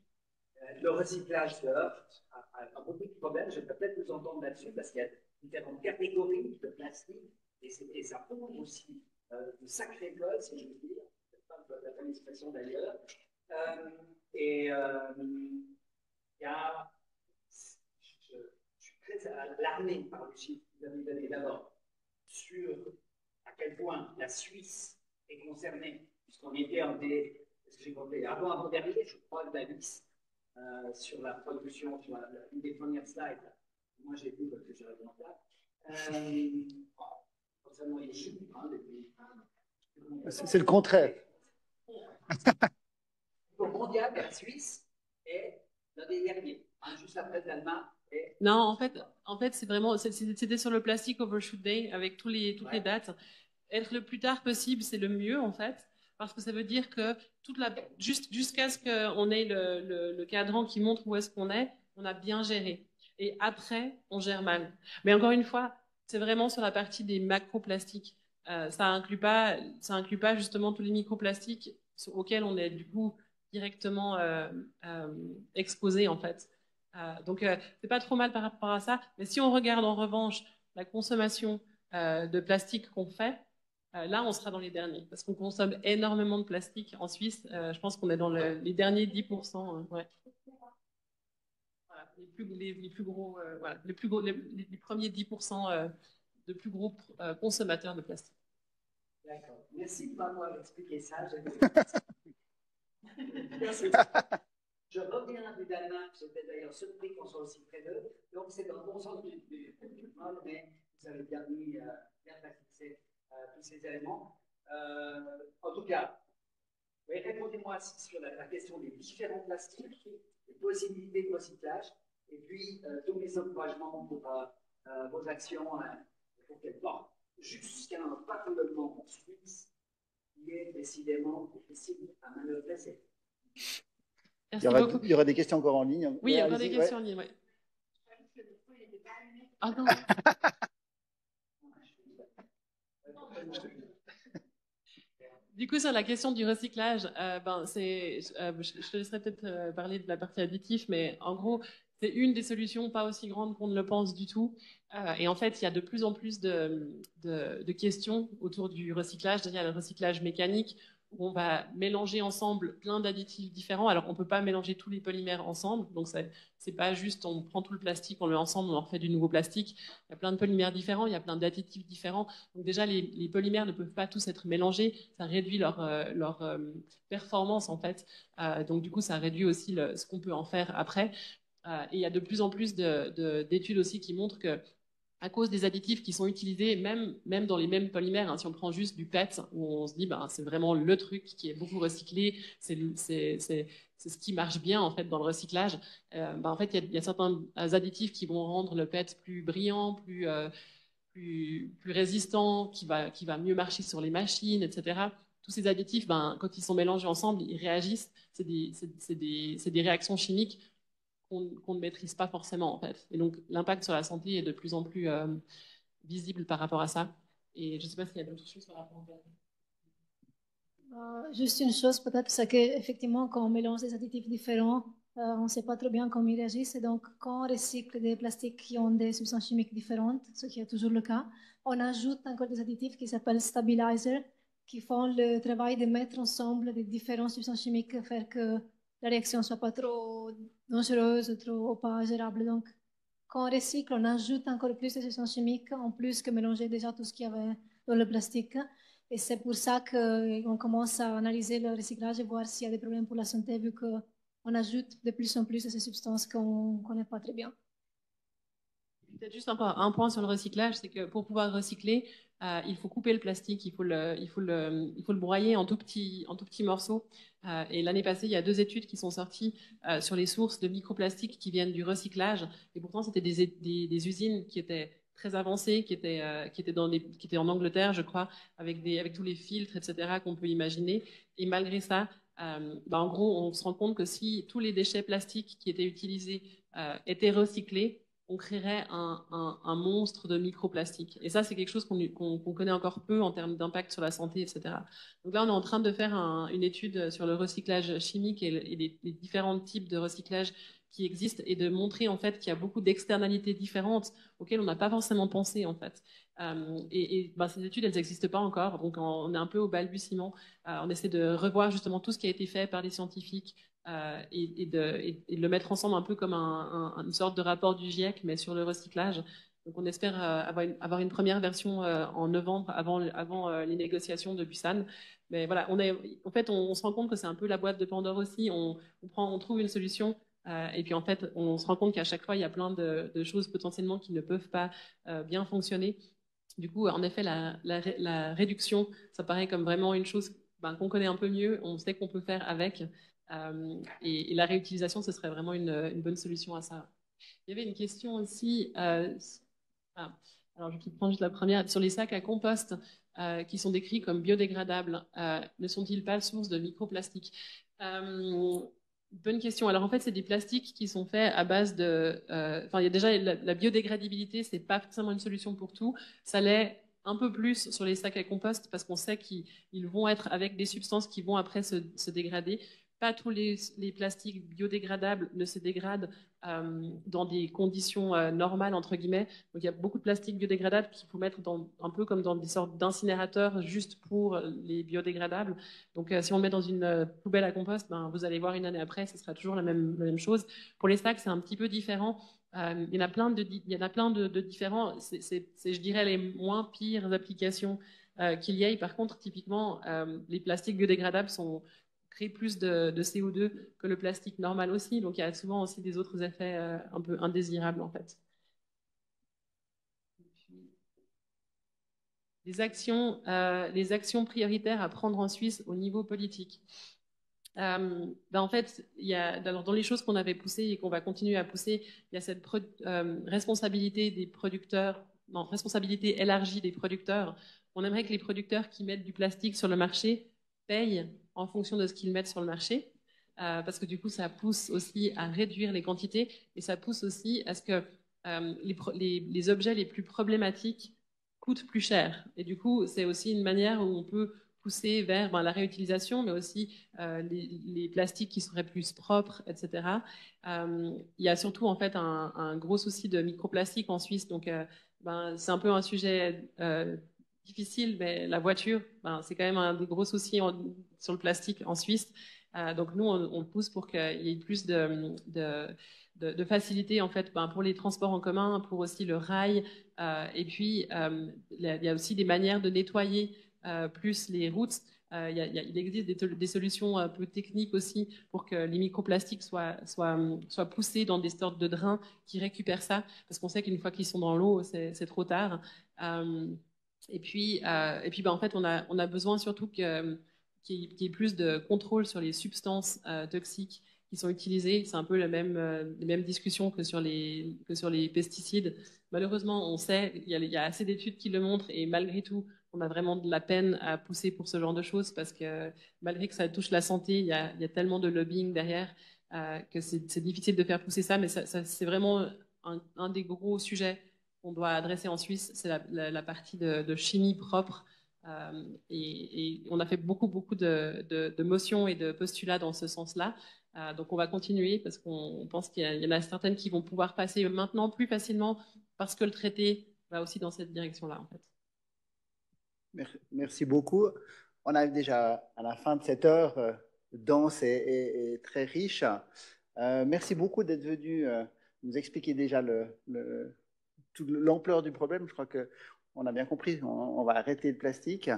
Le recyclage se heurte à beaucoup de problèmes. Je peux peut-être vous entendre là-dessus parce qu'il y a différentes catégories de plastique et ça pose aussi de sacrés codes, si je veux dire. Je ne sais pas la bonne expression d'ailleurs. Il y a. Je suis très alarmé par le chiffre que vous avez donné d'abord sur à quel point la Suisse est concernée, puisqu'on était avant-dernier, je crois, de la liste sur la production, sur une des premières slides. Moi, j'ai vu parce que j'ai regardé concernant les chiffres. C'est le contraire. Au mondial, la Suisse est l'un des derniers, juste après le Danemark. Non, en fait, c'est vraiment, c'était sur le Plastic Overshoot Day avec toutes les dates. Être le plus tard possible, c'est le mieux en fait, parce que ça veut dire que jusqu'à ce qu'on ait le cadran qui montre où est-ce qu'on est, on a bien géré. Et après, on gère mal. Mais encore une fois, c'est vraiment sur la partie des macroplastiques. Ça inclut pas justement tous les microplastiques auxquels on est du coup directement exposé en fait. Donc c'est pas trop mal par rapport à ça. Mais si on regarde en revanche la consommation de plastique qu'on fait, là on sera dans les derniers parce qu'on consomme énormément de plastique en Suisse. Je pense qu'on est dans les derniers 10%. Ouais. Voilà, les plus gros, voilà, les premiers 10% de plus gros consommateurs de plastique. D'accord. Merci de m'avoir expliqué ça. Je reviens du Danemark, j'étais d'ailleurs surpris qu'on soit aussi près d'eux. Donc c'est dans le bon sens du mal, mais vous avez bien mis, bien fixé tous ces éléments. En tout cas, oui, répondez-moi sur la question des différents plastiques, des possibilités de recyclage, et puis tous mes encouragements pour vos actions pour qu'elles portent jusqu'à un parlement en Suisse qui est décidément difficile à manœuvrer. Il y aura des questions encore en ligne. Oui, il y aura des questions en ligne, oui. Ah non. Du coup, sur la question du recyclage, je te laisserai peut-être parler de la partie additif, mais en gros, c'est une des solutions pas aussi grandes qu'on ne le pense du tout. Et en fait, il y a de plus en plus de questions autour du recyclage. Il y a le recyclage mécanique, où on va mélanger ensemble plein d'additifs différents. Alors, on ne peut pas mélanger tous les polymères ensemble. Donc, c'est pas juste on prend tout le plastique, on le met ensemble, on en refait du nouveau plastique. Il y a plein de polymères différents, il y a plein d'additifs différents. Donc, déjà, les polymères ne peuvent pas tous être mélangés. Ça réduit leur performance, en fait. Donc, du coup, ça réduit aussi ce qu'on peut en faire après. Et il y a de plus en plus d'études aussi qui montrent que à cause des additifs qui sont utilisés, même dans les mêmes polymères, hein, si on prend juste du PET, où on se dit c'est vraiment le truc qui est beaucoup recyclé, c'est ce qui marche bien en fait dans le recyclage. En fait, il y a certains additifs qui vont rendre le PET plus brillant, plus résistant, qui va mieux marcher sur les machines, etc. Tous ces additifs, quand ils sont mélangés ensemble, ils réagissent. C'est des réactions chimiques qu'on ne maîtrise pas forcément en fait. Et donc l'impact sur la santé est de plus en plus visible par rapport à ça. Et je ne sais pas s'il y a d'autres choses par rapport à ça. Juste une chose peut-être, c'est qu'effectivement quand on mélange des additifs différents, on ne sait pas trop bien comment ils réagissent. Et donc quand on recycle des plastiques qui ont des substances chimiques différentes, ce qui est toujours le cas, on ajoute encore des additifs qui s'appellent stabilizers, qui font le travail de mettre ensemble des différentes substances chimiques, faire que la réaction ne soit pas trop dangereuse ou trop pas gérable. Donc, quand on recycle, on ajoute encore plus de substances chimiques, en plus que mélanger déjà tout ce qu'il y avait dans le plastique. Et c'est pour ça qu'on commence à analyser le recyclage et voir s'il y a des problèmes pour la santé, vu qu'on ajoute de plus en plus de ces substances qu'on ne connaît pas très bien. Peut-être juste un point sur le recyclage, c'est que pour pouvoir recycler, il faut couper le plastique, il faut le broyer en tout petits morceaux. Et l'année passée, il y a 2 études qui sont sorties sur les sources de microplastiques qui viennent du recyclage. Et pourtant, c'était des usines qui étaient très avancées, qui étaient en Angleterre, je crois, avec tous les filtres, etc., qu'on peut imaginer. Et malgré ça, en gros, on se rend compte que si tous les déchets plastiques qui étaient utilisés étaient recyclés, on créerait un monstre de microplastiques. Et ça, c'est quelque chose qu'on connaît encore peu en termes d'impact sur la santé, etc. Donc là, on est en train de faire une étude sur le recyclage chimique et les différents types de recyclage qui existent et de montrer en fait qu'il y a beaucoup d'externalités différentes auxquelles on n'a pas forcément pensé en fait. Ces études, elles n'existent pas encore, donc on est un peu au balbutiement. On essaie de revoir justement tout ce qui a été fait par les scientifiques, et de le mettre ensemble un peu comme une sorte de rapport du GIEC, mais sur le recyclage. Donc on espère avoir une première version en novembre, avant les négociations de Busan. Mais voilà, en fait, on se rend compte que c'est un peu la boîte de Pandore aussi. On trouve une solution. Et puis en fait, on se rend compte qu'à chaque fois, il y a plein de choses potentiellement qui ne peuvent pas bien fonctionner. Du coup, en effet, la réduction, ça paraît comme vraiment une chose qu'on connaît un peu mieux, on sait qu'on peut faire avec. Et la réutilisation, ce serait vraiment une bonne solution à ça. Il y avait une question aussi, alors je prends juste la première, sur les sacs à compost qui sont décrits comme biodégradables, ne sont-ils pas source de microplastiques? Bonne question. Alors en fait, c'est des plastiques qui sont faits à base de... il y a déjà la biodégradabilité, c'est pas forcément une solution pour tout. Ça l'est un peu plus sur les sacs à compost parce qu'on sait qu'ils vont être avec des substances qui vont après se dégrader. Pas tous les plastiques biodégradables ne se dégradent dans des conditions normales, entre guillemets. Donc il y a beaucoup de plastiques biodégradables qu'il faut mettre un peu comme dans des sortes d'incinérateurs juste pour les biodégradables. Donc si on le met dans une poubelle à compost, vous allez voir une année après, ce sera toujours la même chose. Pour les sacs, c'est un petit peu différent. Il y en a plein de différents. C'est, je dirais, les moins pires applications qu'il y ait. Par contre, typiquement, les plastiques biodégradables créent plus de CO2 que le plastique normal aussi. Donc, il y a souvent aussi des autres effets un peu indésirables, en fait. Les actions prioritaires à prendre en Suisse au niveau politique. En fait, dans les choses qu'on avait poussées et qu'on va continuer à pousser, il y a cette responsabilité des producteurs, responsabilité élargie des producteurs. On aimerait que les producteurs qui mettent du plastique sur le marché payent en fonction de ce qu'ils mettent sur le marché, parce que du coup, ça pousse aussi à réduire les quantités et ça pousse aussi à ce que les objets les plus problématiques coûtent plus cher. Et du coup, c'est aussi une manière où on peut pousser vers la réutilisation, mais aussi les plastiques qui seraient plus propres, etc. Il y a surtout en fait un gros souci de microplastique en Suisse, donc c'est un peu un sujet difficile, mais la voiture, c'est quand même un des gros soucis sur le plastique en Suisse. Donc nous, on pousse pour qu'il y ait plus de facilité en fait, pour les transports en commun, pour aussi le rail, et puis il y a aussi des manières de nettoyer plus les routes. Il existe des solutions un peu techniques aussi pour que les microplastiques soient poussés dans des sortes de drains qui récupèrent ça, parce qu'on sait qu'une fois qu'ils sont dans l'eau, c'est trop tard. Et puis en fait, on a besoin surtout qu'il y ait plus de contrôle sur les substances toxiques qui sont utilisées. C'est un peu les mêmes discussions que sur les pesticides. Malheureusement, on sait, il y a assez d'études qui le montrent, et malgré tout, on a vraiment de la peine à pousser pour ce genre de choses, parce que malgré que ça touche la santé, il y a tellement de lobbying derrière que c'est difficile de faire pousser ça, mais c'est vraiment un des gros sujets qu'on doit adresser en Suisse, c'est la partie de chimie propre. Et on a fait beaucoup de motions et de postulats dans ce sens-là. Donc on va continuer parce qu'on pense qu'il y en a certaines qui vont pouvoir passer maintenant plus facilement parce que le traité va aussi dans cette direction-là, en fait. Merci beaucoup. On arrive déjà à la fin de cette heure dense et très riche. Merci beaucoup d'être venu nous expliquer déjà toute l'ampleur du problème. Je crois qu'on a bien compris, on va arrêter le plastique.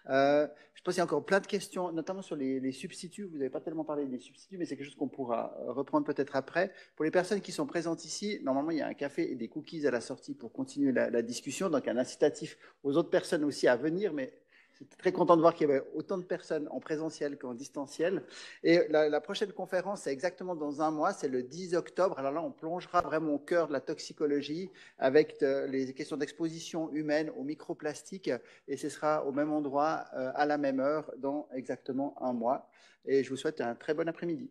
Je pense qu'il y a encore plein de questions, notamment sur les substituts. Vous n'avez pas tellement parlé des substituts, mais c'est quelque chose qu'on pourra reprendre peut-être après. Pour les personnes qui sont présentes ici, normalement, il y a un café et des cookies à la sortie pour continuer la discussion, donc un incitatif aux autres personnes aussi à venir, mais j'étais très content de voir qu'il y avait autant de personnes en présentiel qu'en distanciel. Et la prochaine conférence, c'est exactement dans un mois, c'est le 10 octobre. Alors là, on plongera vraiment au cœur de la toxicologie avec les questions d'exposition humaine aux microplastiques. Et ce sera au même endroit, à la même heure, dans exactement un mois. Et je vous souhaite un très bon après-midi.